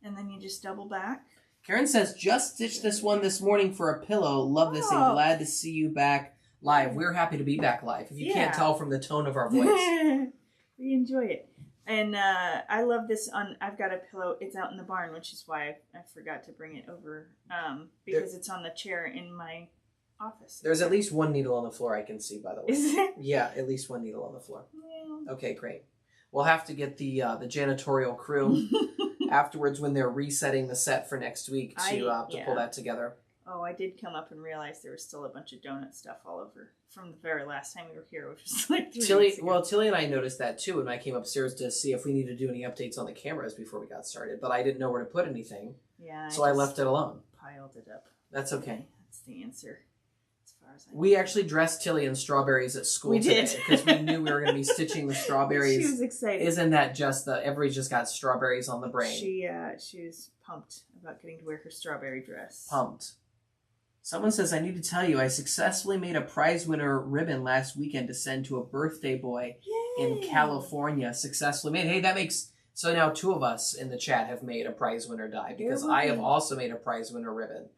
And then you just double back. Karen says, just stitched this one this morning for a pillow. Love this and glad to see you back live. We're happy to be back live. If you can't tell from the tone of our voice. We enjoy it. And I love this I've got a pillow. It's out in the barn, which is why I forgot to bring it over. Because it's on the chair in my office. There's at least one needle on the floor I can see, by the way. Is there? Yeah, at least one needle on the floor. Yeah. Okay, great. We'll have to get the janitorial crew afterwards when they're resetting the set for next week to pull that together. Oh, I did come up and realize there was still a bunch of donut stuff all over from the very last time we were here, which was like 3 weeks ago. Well, Tilly and I noticed that too when I came upstairs to see if we needed to do any updates on the cameras before we got started, but I didn't know where to put anything. Yeah. So I left it alone. Piled it up. That's okay. That's the answer. We actually dressed Tilly in strawberries at school today because we knew we were going to be stitching the strawberries. She was excited. Isn't that just everybody's just got strawberries on the brain? She was pumped about getting to wear her strawberry dress. Pumped. Someone says, I need to tell you, I successfully made a prize winner ribbon last weekend to send to a birthday boy in California. Successfully made. Hey, that makes... So now 2 of us in the chat have made a prize winner die because I have also made a prize winner ribbon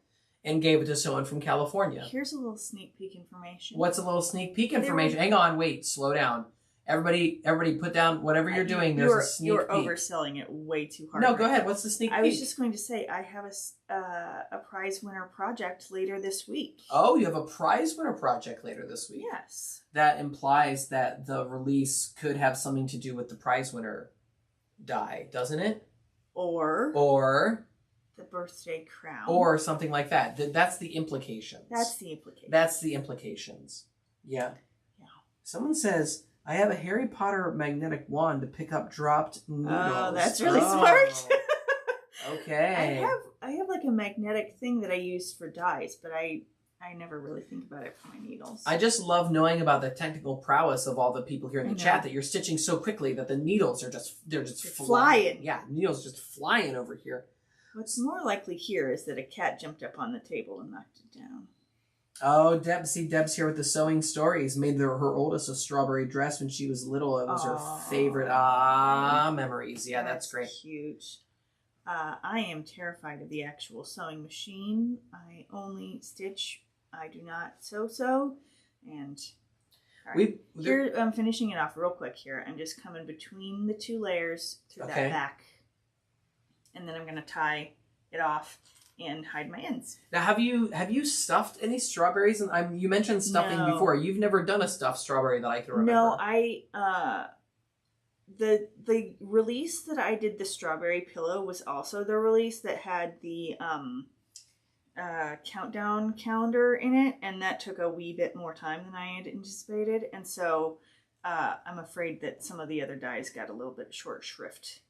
and gave it to someone from California. Here's a little sneak peek information. What's a little sneak peek information? Hang on, wait, slow down. Everybody put down whatever you're doing. There's a sneak peek. You're overselling it way too hard. No, go ahead. What's the sneak peek? I was just going to say I have a prize winner project later this week. Oh, you have a prize winner project later this week. Yes. That implies that the release could have something to do with the prize winner die, doesn't it? Or the birthday crown. Or something like that. That's the implications. That's the implications. That's the implications. Yeah. Yeah. Someone says, I have a Harry Potter magnetic wand to pick up dropped needles. Oh, that's really smart. Okay. I have like a magnetic thing that I use for dyes, but I never really think about it for my needles. I just love knowing about the technical prowess of all the people here in the chat that you're stitching so quickly that the needles are they're flying. Yeah, needles just flying over here. What's more likely here is that a cat jumped up on the table and knocked it down. Oh, Deb's here with the sewing stories. Made her oldest a strawberry dress when she was little. It was her favorite. Memories. Yeah, that's great. Cute. I am terrified of the actual sewing machine. I only stitch. I do not sew. And here I'm finishing it off real quick here. I'm just coming between the 2 layers through that back. And then I'm going to tie it off and hide my ends. Now, have you stuffed any strawberries? And you mentioned stuffing before. You've never done a stuffed strawberry that I can remember. No, the release that I did the strawberry pillow was also the release that had the countdown calendar in it, and that took a wee bit more time than I had anticipated, and so I'm afraid that some of the other dies got a little bit short shrift.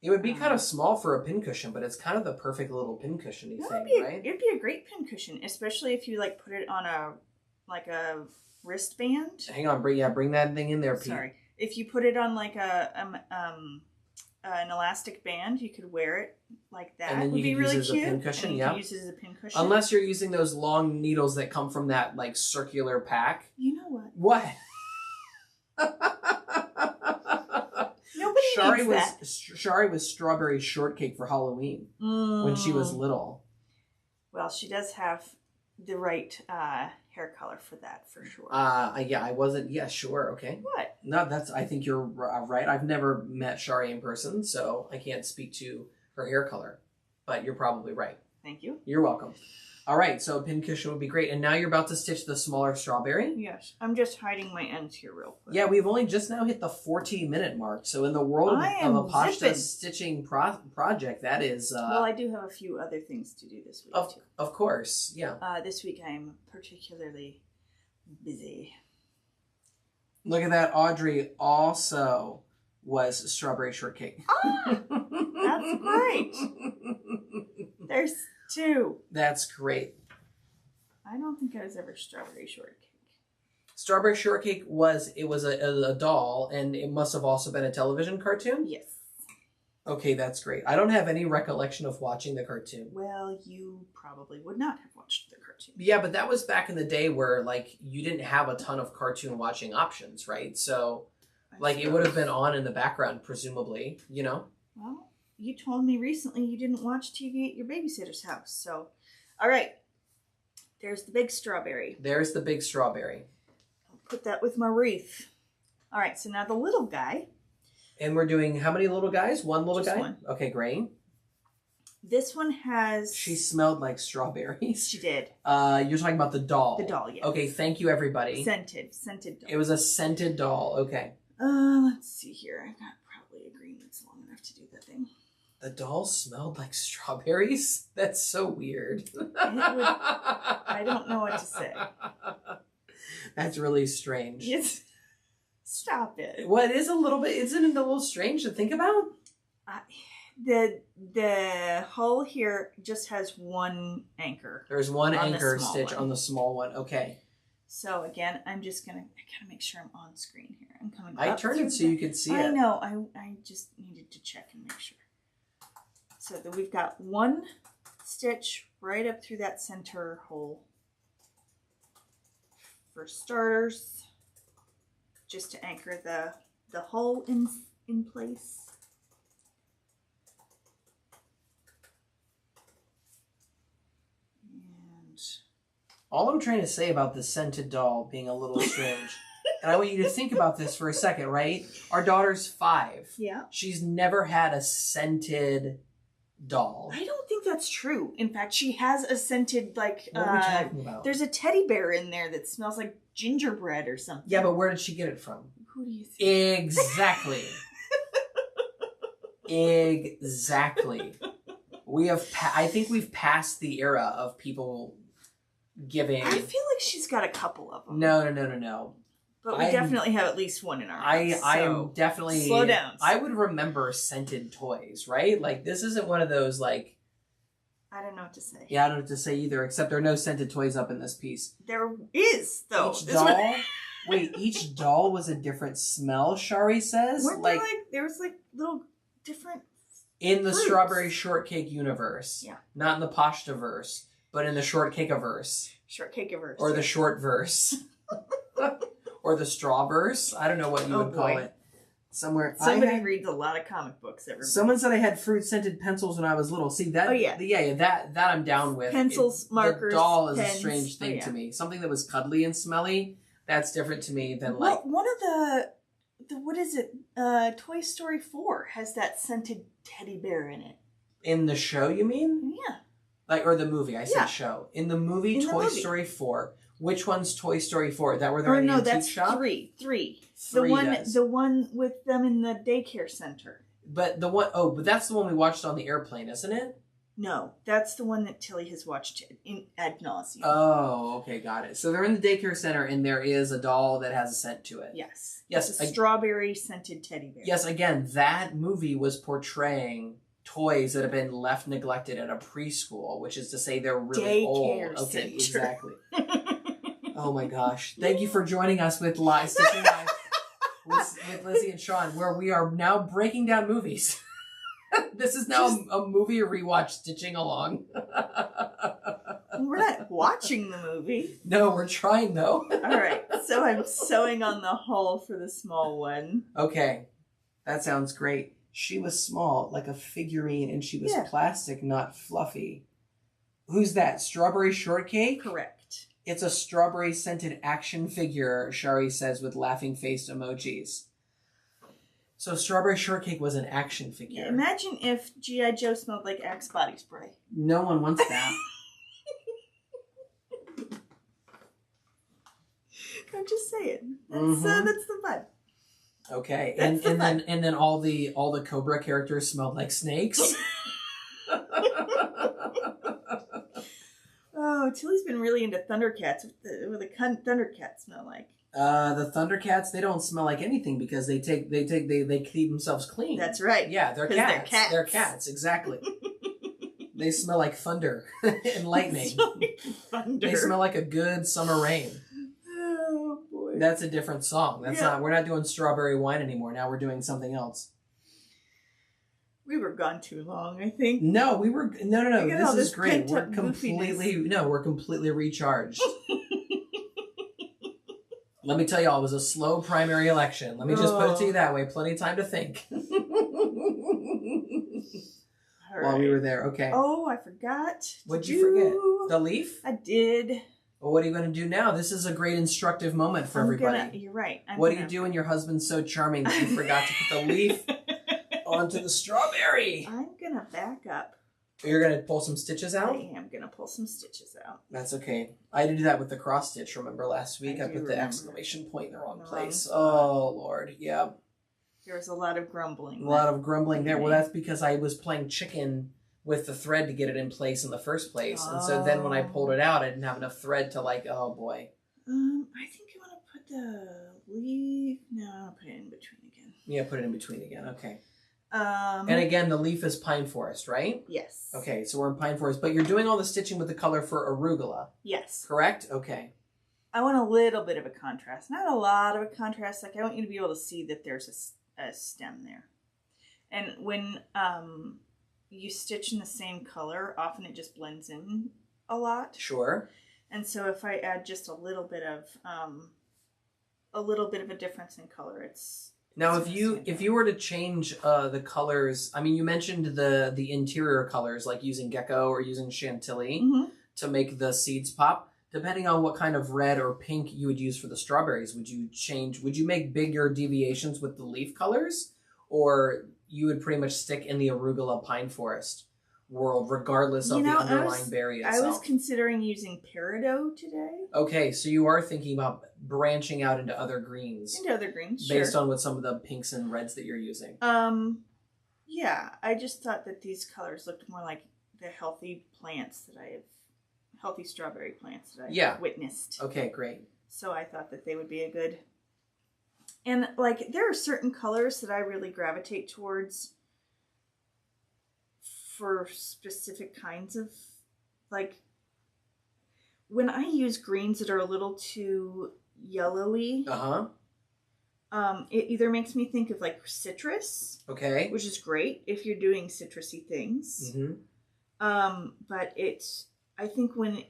It would be kind of small for a pincushion, but it's kind of the perfect little pincushiony thing, right? It'd be a great pincushion, especially if you like put it on a wristband. Hang on, bring that thing in there, Pete. Sorry, if you put it on like an elastic band, you could wear it like that. And then you could use it as a pincushion. Yeah, use it as a pincushion. Unless you're using those long needles that come from that like circular pack. You know what? What? Nobody Shari was strawberry shortcake for Halloween when she was little. Well, she does have the right hair color for that, for sure. Yeah, I wasn't. Yeah, sure. Okay. What? No, I think you're right. I've never met Shari in person, so I can't speak to her hair color. But you're probably right. Thank you. You're welcome. All right, so a pincushion would be great. And now you're about to stitch the smaller strawberry? Yes. I'm just hiding my ends here real quick. Yeah, we've only just now hit the 14-minute mark. So in the world of Apashta's stitching project, that is... well, I do have a few other things to do this week, too. Of course, yeah. This week I'm particularly busy. Look at that. Audrey also was strawberry shortcake. That's great. There's 2. That's great. I don't think I was ever strawberry shortcake. Strawberry shortcake was a doll, and it must have also been a television cartoon? Yes. Okay, that's great. I don't have any recollection of watching the cartoon. Well, you probably would not have watched the cartoon. Yeah, but that was back in the day where, like, you didn't have a ton of cartoon watching options, right? So, it would have been on in the background, presumably, you know? Well, you told me recently you didn't watch TV at your babysitter's house, so... All right. There's the big strawberry. There's the big strawberry. I'll put that with my wreath. All right, so now the little guy. And we're doing how many little guys? One little guy? One. Okay, great. This one has... She smelled like strawberries. She did. You're talking about the doll. The doll, yeah. Okay, thank you, everybody. Scented doll. It was a scented doll. Okay. Let's see here. I've got probably a green that's long enough to do that thing. The doll smelled like strawberries? That's so weird. I don't know what to say. That's really strange. Stop it. Well, it is a little bit, isn't it a little strange to think about? The hull here just has one anchor. There's one anchor stitch on the small one. Okay. So again, I gotta make sure I'm on screen here. I'm coming I turned it so you could see it. I know. I just needed to check and make sure. So that we've got one stitch right up through that center hole. for starters, just to anchor the hull in place. And all I'm trying to say about the scented doll being a little strange, and I want you to think about this for a second, right? Our daughter's 5. yeah. She's never had a scented doll. I don't think that's true. In fact, she has a scented, like, what are we talking about? There's a teddy bear in there that smells like gingerbread or something. Yeah, but where did she get it from? Who do you think? Exactly. Exactly. We have. I think we've passed the era of people giving. I feel like she's got a couple of them. No. But we definitely have at least one in our house. I am definitely... Slow down. I would remember scented toys, right? Like, this isn't one of those, like... I don't know what to say. Yeah, I don't know what to say either, except there are no scented toys up in this piece. There is, though. Each doll... Wait, each doll was a different smell, Shari says? Weren't there was, like, little different... In the fruits. Strawberry Shortcake universe. Yeah. Not in the Pashta-verse, but in the Shortcake-averse. Shortcake-averse. Or the Short-verse. Or the Strawverse. I don't know what you would call it. Somewhere. Somebody reads a lot of comic books. Everybody. Someone said I had fruit-scented pencils when I was little. See, that... Oh, yeah. That I'm down with. Pencils, markers, the doll is pens. a strange thing to me. Something that was cuddly and smelly, that's different to me than, like... One of the what is it? Toy Story 4 has that scented teddy bear in it. In the show, you mean? Yeah. Like, or the movie. I said show. In the movie Toy Story 4... Which one's Toy Story 4? That where they're in the antique shop? Three. The one with them in the daycare center. But but that's the one we watched on the airplane, isn't it? No, that's the one that Tilly has watched ad nauseum. Oh, okay, got it. So they're in the daycare center, and there is a doll that has a scent to it. Yes. Yes. It's a strawberry scented teddy bear. Yes, again, that movie was portraying toys that have been left neglected at a preschool, which is to say they're really old. Okay, exactly. Oh my gosh. Thank you for joining us with Stitching Live with Lizzie and Sean, where we are now breaking down movies. This is now a movie rewatch stitching along. We're not watching the movie. No, we're trying though. Alright, so I'm sewing on the hull for the small one. Okay, that sounds great. She was small, like a figurine, and she was plastic, not fluffy. Who's that? Strawberry Shortcake? Correct. It's a strawberry scented action figure, Shari says with laughing faced emojis. So Strawberry Shortcake was an action figure. Yeah, imagine if G.I. Joe smelled like Axe body spray. No one wants that. I'm just saying. That's the vibe. Okay, and then all the Cobra characters smelled like snakes. Oh, Tilly's been really into Thundercats. What the Thundercats smell like? The Thundercats, they don't smell like anything because they keep themselves clean. That's right. Yeah, they're cats. They're cats, exactly. They smell like thunder and lightning. Thunder. They smell like a good summer rain. Oh boy. That's a different song. We're not doing Strawberry Wine anymore. Now we're doing something else. We were gone too long, I think. No, we were no. This is great. We're goofiness. completely recharged. Let me tell you all, it was a slow primary election. Let me just put it to you that way. Plenty of time to think. While we were there, okay. Oh, I forgot. What'd you forget? The leaf? I did. Well, what are you going to do now? This is a great instructive moment for everybody. You're right. What do you do when your husband's so charming that you forgot to put the leaf onto the strawberry? I'm going to back up. You're going to pull some stitches out? I am going to pull some stitches out. That's okay. I had to do that with the cross stitch, remember last week? I put the exclamation point in the wrong place. Oh, Lord. Yeah. There was a lot of grumbling. A lot of grumbling there. Well, that's because I was playing chicken with the thread to get it in place in the first place. Oh. And so then when I pulled it out, I didn't have enough thread to oh boy. I think I want to put the leaf. No, I'll put it in between again. Yeah, put it in between again. Okay. And again, the leaf is pine forest, right? Yes. Okay, so we're in pine forest, but you're doing all the stitching with the color for arugula. Yes. Correct? Okay. I want a little bit of a contrast. Not a lot of a contrast. Like, I want you to be able to see that there's a stem there. And when you stitch in the same color, often it just blends in a lot. Sure. And so if I add just a little bit of a difference in color, it's now if you were to change the colors. I mean, you mentioned the interior colors, like using gecko or using chantilly to make the seeds pop. Depending on what kind of red or pink you would use for the strawberries, would you make bigger deviations with the leaf colors, or you would pretty much stick in the arugula pine forest world regardless of the underlying berry itself? I was considering using peridot today. Okay, so you are thinking about branching out into other greens. Into other greens, based on what some of the pinks and reds that you're using. Yeah, I just thought that these colors looked more like the healthy strawberry plants that I've witnessed. Okay, great. So I thought that they would be a good... And, like, there are certain colors that I really gravitate towards for specific kinds of... Like, when I use greens that are a little too yellowy... it either makes me think of, like, citrus. Okay. Which is great if you're doing citrusy things. But it's... I think when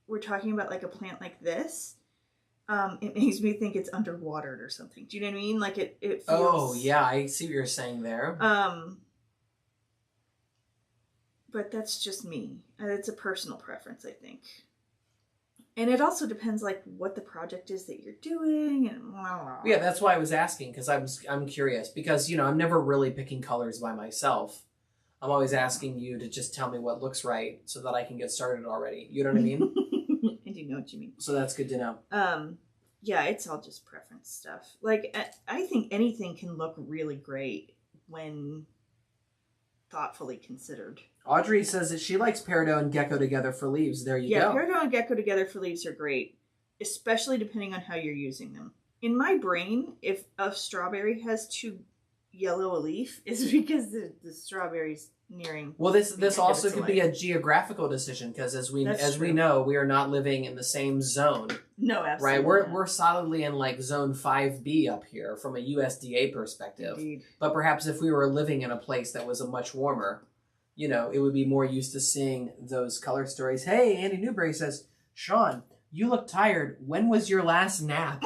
we're talking about like a plant like this, it makes me think it's underwatered or something. Do you know what I mean? Like it feels... Oh, yeah, I see what you're saying there. But that's just me. It's a personal preference, I think. And it also depends like what the project is that you're doing and blah, blah. Yeah, that's why I was asking, because I'm curious. Because, I'm never really picking colors by myself. I'm always asking you to just tell me what looks right so that I can get started already. You know what I mean? I do know what you mean. So that's good to know. Yeah, it's all just preference stuff. Like, I think anything can look really great when thoughtfully considered. Audrey says that she likes peridot and gecko together for leaves. There you go. Yeah, peridot and gecko together for leaves are great, especially depending on how you're using them. In my brain, if a strawberry has too yellow a leaf, it's because the strawberry's nearing. Well, this also could be a geographical decision, because as we know, we are not living in the same zone. No, absolutely. Right, we're solidly in like zone 5B up here from a USDA perspective. Indeed. But perhaps if we were living in a place that was a much warmer, it would be more used to seeing those color stories. Hey, Andy Newberry says, Sean, you look tired. When was your last nap?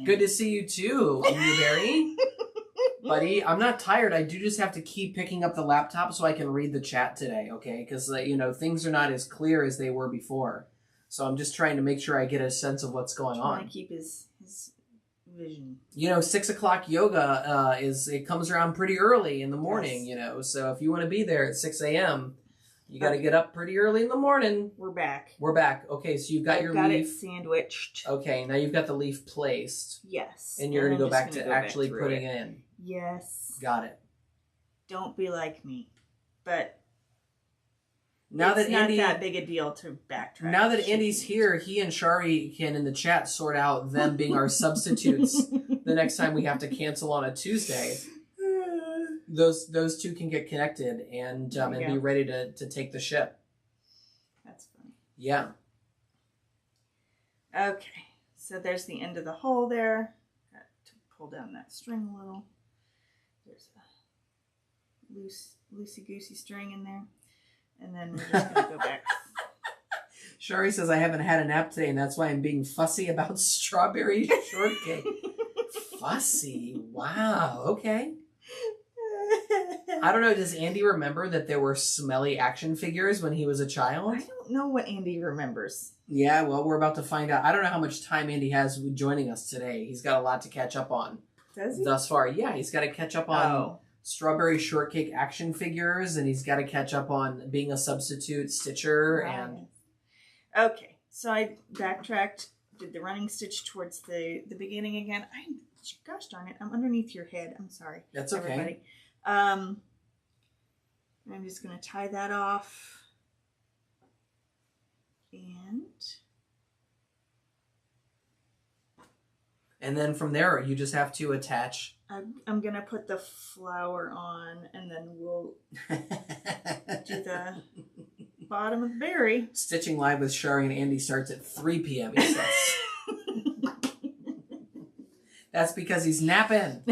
Good to see you too, Newberry. Buddy, I'm not tired. I do just have to keep picking up the laptop so I can read the chat today, okay? Because, things are not as clear as they were before. So I'm just trying to make sure I get a sense of what's going on. Trying to keep his vision. 6 o'clock yoga, it comes around pretty early in the morning, So if you want to be there at 6 a.m., you got to get up pretty early in the morning. We're back. Okay, so you've got your leaf. Got it sandwiched. Okay, now you've got the leaf placed. Yes. And you're going to go back to actually putting it in. Yes. Got it. Don't be like me. But now it's that not Andy, that big a deal to backtrack. Now that Andy's here, he and Shari can in the chat sort out them being our substitutes the next time we have to cancel on a Tuesday. Those two can get connected and be ready to take the ship. That's funny. Yeah. Okay, so there's the end of the hole there. Got to pull down that string a little. There's a loosey-goosey string in there. And then we're just going to go back. Shari says, I haven't had a nap today, and that's why I'm being fussy about strawberry shortcake. Fussy? Wow, okay. I don't know, does Andy remember that there were smelly action figures when he was a child? I don't know what Andy remembers. Yeah, well, we're about to find out. I don't know how much time Andy has joining us today. He's got a lot to catch up on. Does he? Thus far. Yeah, he's got to catch up on strawberry shortcake action figures, and he's got to catch up on being a substitute stitcher. Right. And okay, so I backtracked, did the running stitch towards the beginning again. Gosh darn it, I'm underneath your head. I'm sorry. That's okay. Everybody. I'm just going to tie that off. And then from there, you just have to attach. I'm going to put the flower on, and then we'll do the bottom of the berry. Stitching Live with Shari and Andy starts at 3 p.m. He says. That's because he's napping.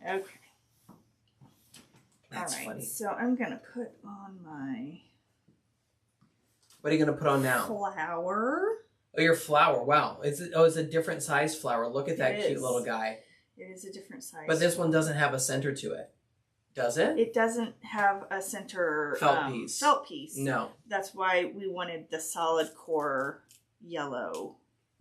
Okay. That's right, funny. so I'm going to put on my... What are you going to put on now? Flour. Oh, your flour. Wow. It's a different size flour. Look at that cute little guy. It is a different size. But this one doesn't have a center to it. Does it? It doesn't have a center felt piece. Felt piece. No. That's why we wanted the solid core yellow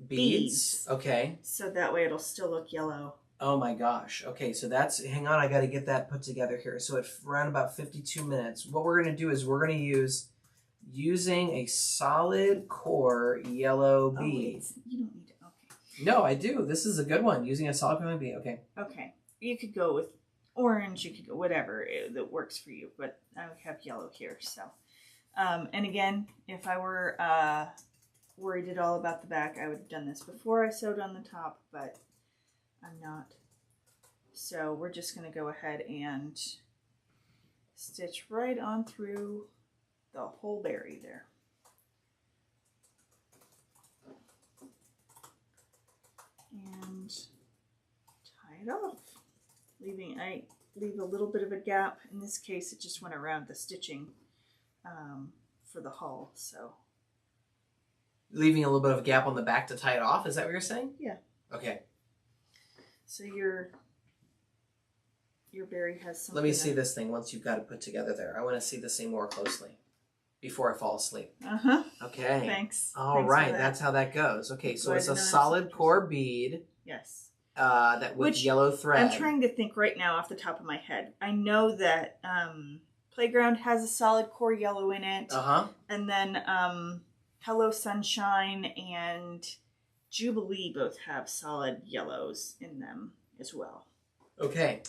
beads. Okay. So that way it'll still look yellow. Oh my gosh. Okay, so that's, hang on, I got to get that put together here. So at around about 52 minutes, what we're going to do is we're going to using a solid core yellow bead. Wait, you don't need it. Okay. No, I do. This is a good one. Using a solid core bead. Okay. Okay. You could go with orange. You could go whatever that works for you. But I have yellow here. So, and again, if I were worried at all about the back, I would have done this before I sewed on the top. But I'm not. So we're just going to go ahead and stitch right on through the whole berry there. And tie it off. I leave a little bit of a gap. In this case, it just went around the stitching for the hull. So leaving a little bit of a gap on the back to tie it off. Is that what you're saying? Yeah. Okay. So your berry has something. Let me see this thing once you've got it put together there. I want to see this thing more closely before I fall asleep. Uh-huh. Okay. Thanks. All right. That's how that goes. Okay. So it's a solid core bead. Yes. That with yellow thread. I'm trying to think right now off the top of my head. I know that Playground has a solid core yellow in it. Uh-huh. And then Hello Sunshine and Jubilee both have solid yellows in them as well. Okay.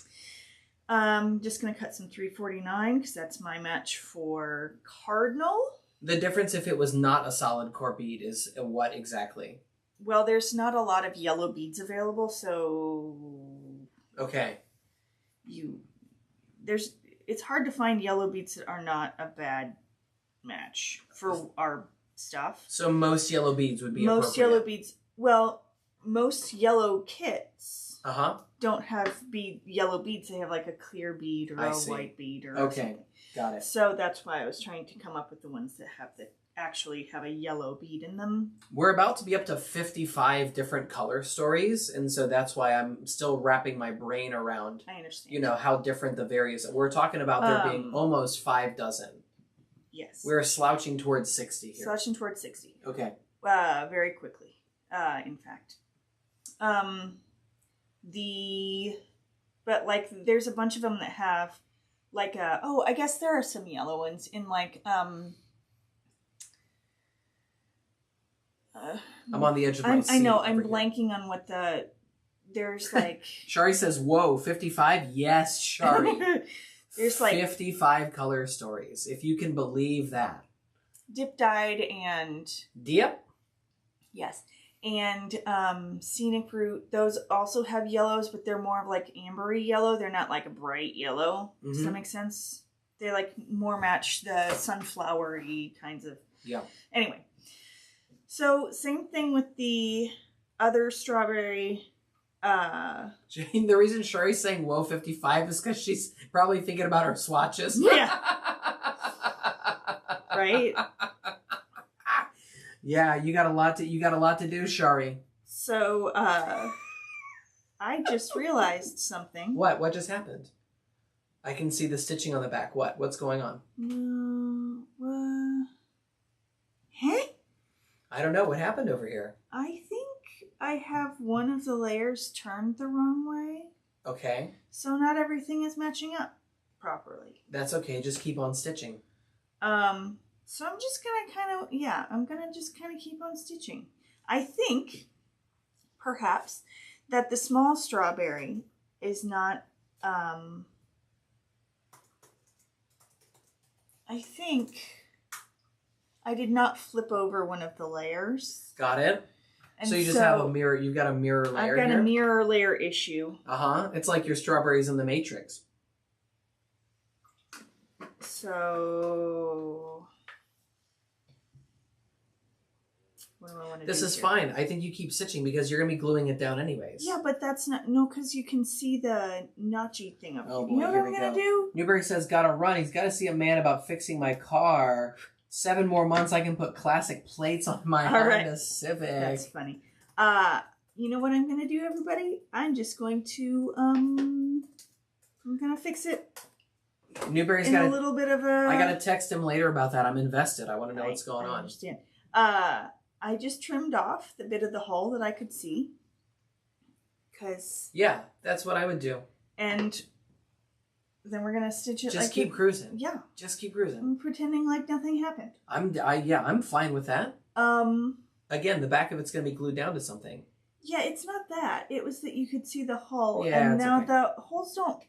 Just going to cut some 349 because that's my match for Cardinal. The difference if it was not a solid core bead is what exactly? Well, there's not a lot of yellow beads available, so... Okay. It's hard to find yellow beads that are not a bad match for our stuff. So most yellow beads would be appropriate. Most yellow beads... Well, most yellow kits don't have yellow beads. They have like a clear bead or a white bead or something. Got it. So that's why I was trying to come up with the ones that actually have a yellow bead in them. We're about to be up to 55 different color stories, and so that's why I'm still wrapping my brain around, I understand. you know, how different the various... We're talking about there being almost 5 dozen. Yes. We're slouching towards 60 here. Slouching towards 60. Okay. Very quickly, in fact. But like, there's a bunch of them that have like I guess there are some yellow ones in like, I'm on the edge of my seat. I know, I'm blanking on what there's like... Shari says, whoa, 55? Yes, Shari. There's like... 55 color stories, if you can believe that. Dip dyed and... Dip? Yes. And Scenic Route, those also have yellows, but they're more of like ambery yellow. They're not like a bright yellow. Mm-hmm. Does that make sense? They like more match the sunflowery kinds of... Yeah. Anyway. So, same thing with the other strawberry. Jane, the reason Shari's saying whoa 55 is because she's probably thinking about her swatches. Yeah. Right? Yeah, you got a lot to do, Shari. So, I just realized something. What just happened? I can see the stitching on the back. What's going on? Huh? I don't know what happened over here. I think I have one of the layers turned the wrong way. Okay. So not everything is matching up properly. That's okay. Just keep on stitching. So I'm just gonna I'm gonna just kind of keep on stitching. I think, perhaps, that the small strawberry is not, I think I did not flip over one of the layers. Got it. And so you just have a mirror. You've got a mirror layer. I've got a mirror layer issue. It's like your strawberries in the Matrix. So What do I want to do? This is here? fine. I think you keep stitching because you're going to be gluing it down anyways. Yeah, but that's not... No, because you can see the notchy thing up Oh, here. You know what I'm going to do? Newberry says, gotta run. He's got to see a man about fixing my car. 7 more months I can put classic plates on my Honda Civic. That's funny. You know what I'm going to do, everybody? I'm just going to, I'm going to fix it. Newberry's in got a little bit of a... I got to text him later about that. I'm invested. I want to know what's going on. I understand. I just trimmed off the bit of the hull that I could see. Yeah, that's what I would do. And then we're going to stitch it just keep cruising. Yeah. Just keep cruising. I'm pretending like nothing happened. I'm fine with that. Again, the back of it's going to be glued down to something. Yeah, it's not that. It was that you could see the hull. Yeah, and now okay. the holes don't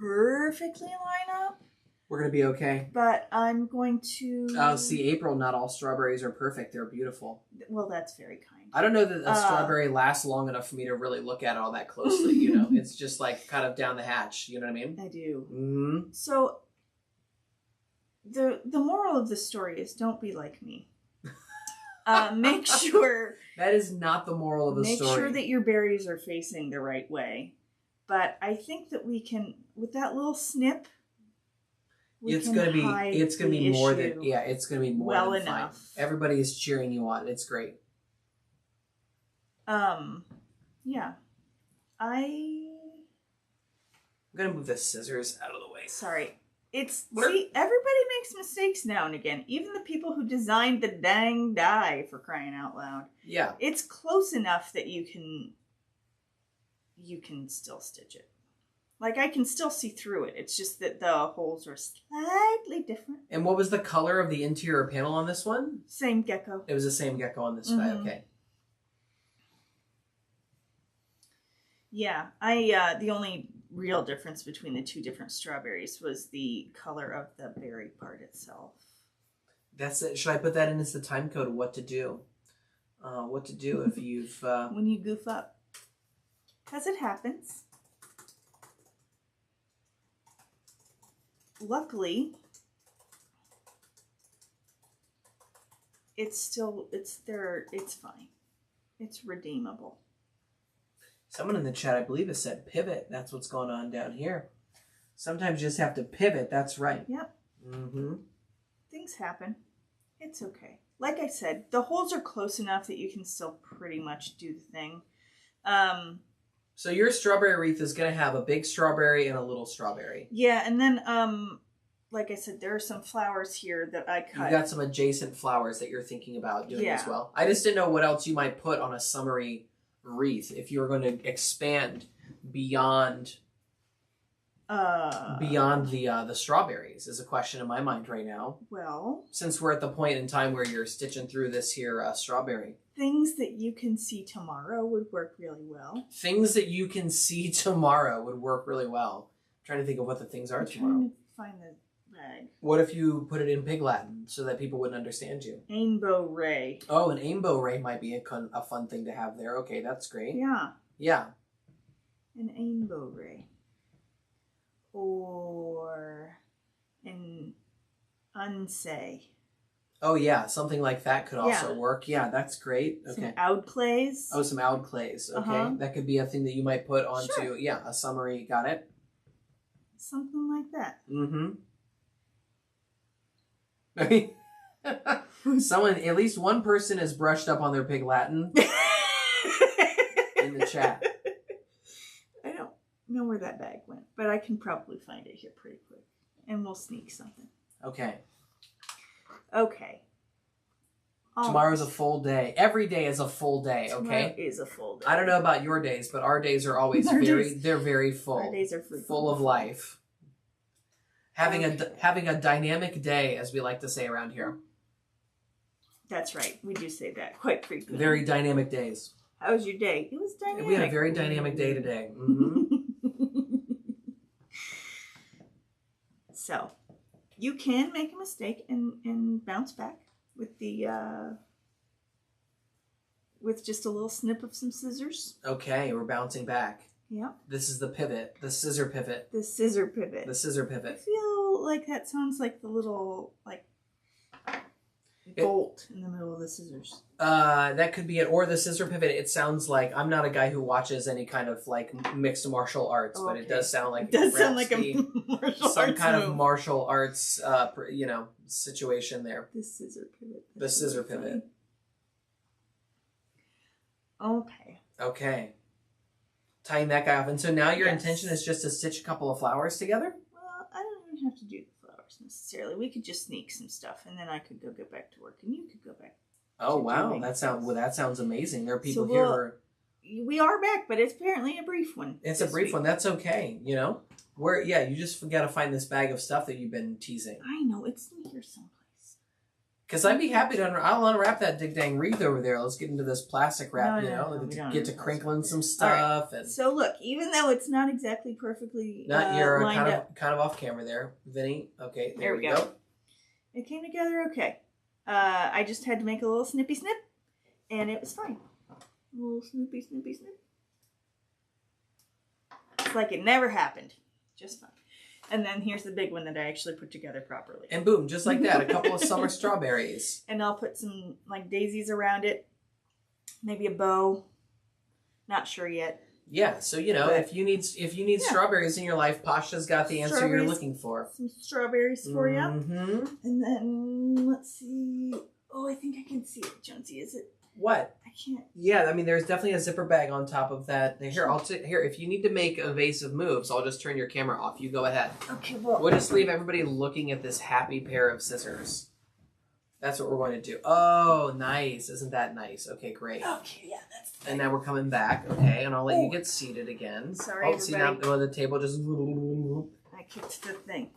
perfectly line up. We're going to be okay. But I'm going to... Oh, see, April, not all strawberries are perfect. They're beautiful. Well, that's very kind. I don't know that a strawberry lasts long enough for me to really look at it all that closely, you know? It's just like kind of down the hatch, you know what I mean? I do. Mm-hmm. So, the moral of the story is don't be like me. Make sure... That is not the moral of the story. Make sure that your berries are facing the right way. But I think that we can, with that little snip... It's gonna be more than it's gonna be more well than enough. fine. Everybody is cheering you on. It's great. Yeah. I'm gonna move the scissors out of the way. Sorry. See, everybody makes mistakes now and again. Even the people who designed the dang die, for crying out loud. Yeah. It's close enough that you can still stitch it. Like, I can still see through it. It's just that the holes are slightly different. And what was the color of the interior panel on this one? Same gecko. It was the same gecko on this guy. Okay. Yeah. The only real difference between the two different strawberries was the color of the berry part itself. That's it. Should I put that in as the time code of what to do? What to do if you've... When you goof up. Because it happens. Luckily, it's fine. It's redeemable. Someone in the chat, I believe, has said pivot. That's what's going on down here. Sometimes you just have to pivot. That's right. Yep. Mm-hmm. Things happen. It's okay. Like I said, the holes are close enough that you can still pretty much do the thing. So your strawberry wreath is going to have a big strawberry and a little strawberry. Yeah, and then, like I said, there are some flowers here that I cut. You got some adjacent flowers that you're thinking about doing as well. I just didn't know what else you might put on a summery wreath if you were going to expand beyond the strawberries is a question in my mind right now. Well, since we're at the point in time where you're stitching through this here strawberry. Things that you can see tomorrow would work really well. Things that you can see tomorrow would work really well. I'm trying to think of what the things are tomorrow. I'm trying to find the bag. What if you put it in Pig Latin so that people wouldn't understand you? Rainbow ray. Oh, an rainbow ray might be a fun thing to have there. Okay, that's great. Yeah. Yeah. An rainbow ray. Or an unsay. Oh, yeah. Something like that could also work. Yeah, that's great. Okay. Some oud clays. Oh, some oud clays. Okay. That could be a thing that you might put onto, a summary. Got it? Something like that. Mm-hmm. I mean, someone, at least one person is brushed up on their Pig Latin in the chat. I don't know where that bag went, but I can probably find it here pretty quick. And we'll sneak something. Okay. Okay. Tomorrow's a full day. Every day is a full day, okay? Tomorrow is a full day. I don't know about your days, but our days are always they're very full. Our days are full of life. Having a dynamic day, as we like to say around here. That's right. We do say that quite frequently. Very dynamic days. How was your day? It was dynamic. We had a very dynamic day today. Mm-hmm. So, you can make a mistake and bounce back with the with just a little snip of some scissors. Okay, we're bouncing back. Yeah. This is the pivot, the scissor pivot. The scissor pivot. The scissor pivot. I feel like that sounds like the little bolt in the middle of the scissors. That could be it, or the scissor pivot. It sounds like, I'm not a guy who watches any kind of like mixed martial arts, but it does sound like it does sound like a martial some arts kind move. of martial arts, situation there. The scissor pivot. The scissor pivot. Okay. Okay. Tying that guy off, and so now your intention is just to stitch a couple of flowers together. Well, I don't even have to do the flowers necessarily. We could just sneak some stuff, and then I could go get back to work, and you could go back. Oh wow, that sounds amazing. There are people here. We are back, but it's apparently a brief one. It's a brief one. That's okay. You know, you just got to find this bag of stuff that you've been teasing. I know it's in here someplace. Because I'd be happy to I'll unwrap that dig dang wreath over there. Let's get into this plastic wrap. Get to crinkling some stuff. Right. And so look, even though it's not exactly perfectly you're lined up, kind of off camera there, Vinny. Okay, there we go. It came together okay. I just had to make a little snippy snip, and it was fine. A little snippy snippy snip. It's like it never happened. Just fine. And then here's the big one that I actually put together properly. And boom, just like that, a couple of summer strawberries. And I'll put some like daisies around it. Maybe a bow. Not sure yet. Yeah, so if you need strawberries in your life, Pasha's got the answer you're looking for. Some strawberries for you. Mm-hmm. And then let's see. Oh, I think I can see it, Jonesy. Is it? What? I can't. Yeah, I mean, there's definitely a zipper bag on top of that. Here, if you need to make evasive moves, I'll just turn your camera off. You go ahead. Okay, well. We'll just leave everybody looking at this happy pair of scissors. That's what we're going to do. Oh, nice. Isn't that nice? Okay, great. Okay, yeah, that's the thing. And now we're coming back, okay? And I'll let you get seated again. Sorry, everybody. See now the table just... I kicked the thing.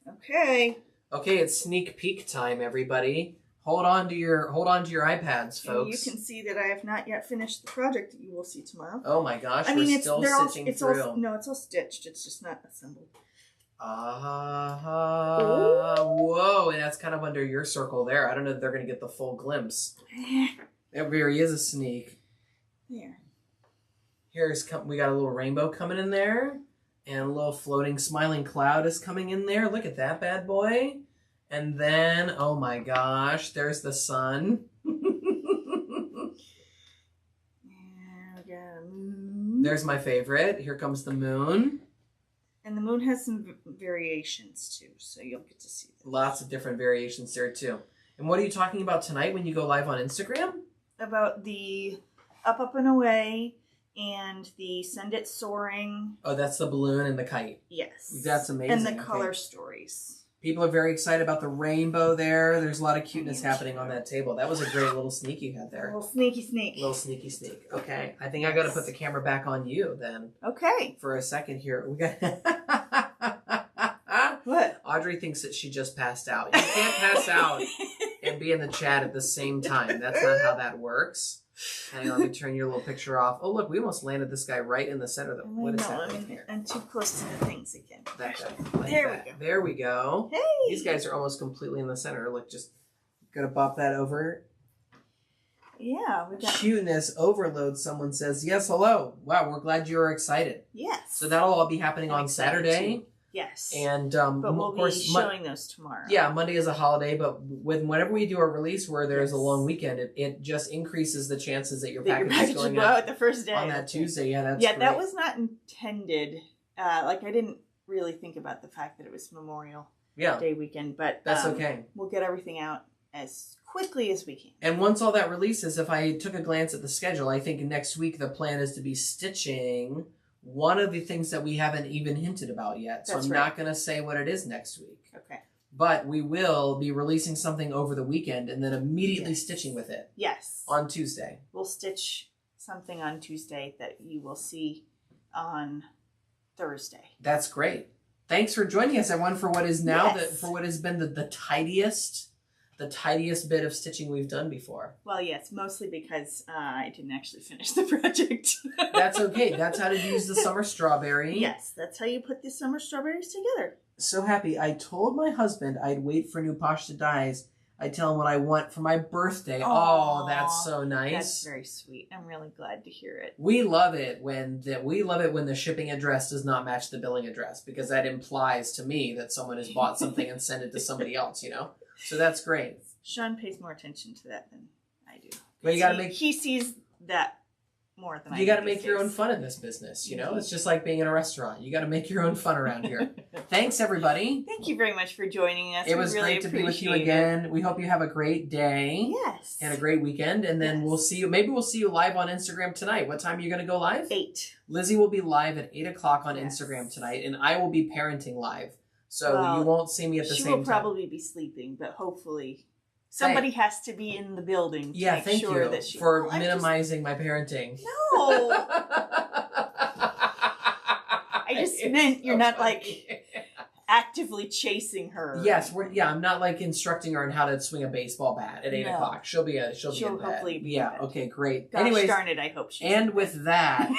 Okay. Okay, it's sneak peek time, everybody. Hold on to your iPads, folks. And you can see that I have not yet finished the project that you will see tomorrow. Oh my gosh, we're still stitching through. No, it's all stitched. It's just not assembled. Whoa, and that's kind of under your circle there. I don't know if they're going to get the full glimpse. There he is, a sneak. There. We got a little rainbow coming in there, and a little floating smiling cloud is coming in there. Look at that bad boy. And then, oh my gosh, there's the sun. Yeah, we got a moon. There's my favorite. Here comes the moon. And the moon has some variations too, so you'll get to see them. Lots of different variations there too. And what are you talking about tonight when you go live on Instagram? About the up and away and the send it soaring. Oh, that's the balloon and the kite. Yes. That's amazing. And the color stories. People are very excited about the rainbow there. There's a lot of cuteness happening on that table. That was a great little sneak you had there. A little sneaky sneak. Little sneaky sneak. Okay. I think I got to put the camera back on you then. Okay. For a second here. We got... What? Audrey thinks that she just passed out. You can't pass out and be in the chat at the same time. That's not how that works. Hang on, let me turn your little picture off. Oh, look, we almost landed this guy right in the center of the... What is happening here? I'm too close to the things again. That guy. Like there that. We go. There we go. Hey! These guys are almost completely in the center. Look, just gonna bop that over. Yeah, we got... Cuteness overload, someone says. Yes, hello. Wow, we're glad you are excited. Yes. So that'll all be happening on Saturday. Too. Yes. And but we'll be showing those tomorrow. Yeah, Monday is a holiday, but whenever we do a release where there's a long weekend, it just increases the chances that your package is going will go out the first day on that Tuesday. Yeah, that's great. That was not intended. I didn't really think about the fact that it was Memorial Day weekend, but that's okay. We'll get everything out as quickly as we can. And once all that releases, if I took a glance at the schedule, I think next week the plan is to be stitching one of the things that we haven't even hinted about yet. So I'm not going to say what it is next week. Okay. But we will be releasing something over the weekend and then immediately stitching with it. Yes. On Tuesday. We'll stitch something on Tuesday that you will see on Thursday. That's great. Thanks for joining us, everyone, for what is now for what has been the tidiest bit of stitching we've done before. Well, yes, mostly because I didn't actually finish the project. That's okay. That's how to use the summer strawberry. Yes, that's how you put the summer strawberries together. So happy. I told my husband I'd wait for new Pashta dyes. I tell him what I want for my birthday. Oh, that's so nice. That's very sweet. I'm really glad to hear it. We love it when the shipping address does not match the billing address, because that implies to me that someone has bought something and sent it to somebody else, you know? So that's great. Sean pays more attention to that than I do. But you gotta He sees that more than I do. You gotta make your own fun in this business, you know? It's just like being in a restaurant. You gotta make your own fun around here. Thanks, everybody. Thank you very much for joining us. It was really great to be with you again. We hope you have a great day. Yes. And a great weekend. And then we'll see you. Maybe we'll see you live on Instagram tonight. What time are you going to go live? 8. Lizzie will be live at 8 o'clock on Instagram tonight. And I will be parenting live. So you won't see me at the same time. She will probably be sleeping, but hopefully somebody has to be in the building to make thank sure you that she... for minimizing my parenting. No! I just meant you're not like actively chasing her. Yes, I'm not like instructing her on how to swing a baseball bat at 8 o'clock. She'll be in bed. Hopefully be in bed. Okay, great. Gosh Anyways, darn it, I hope she's and with that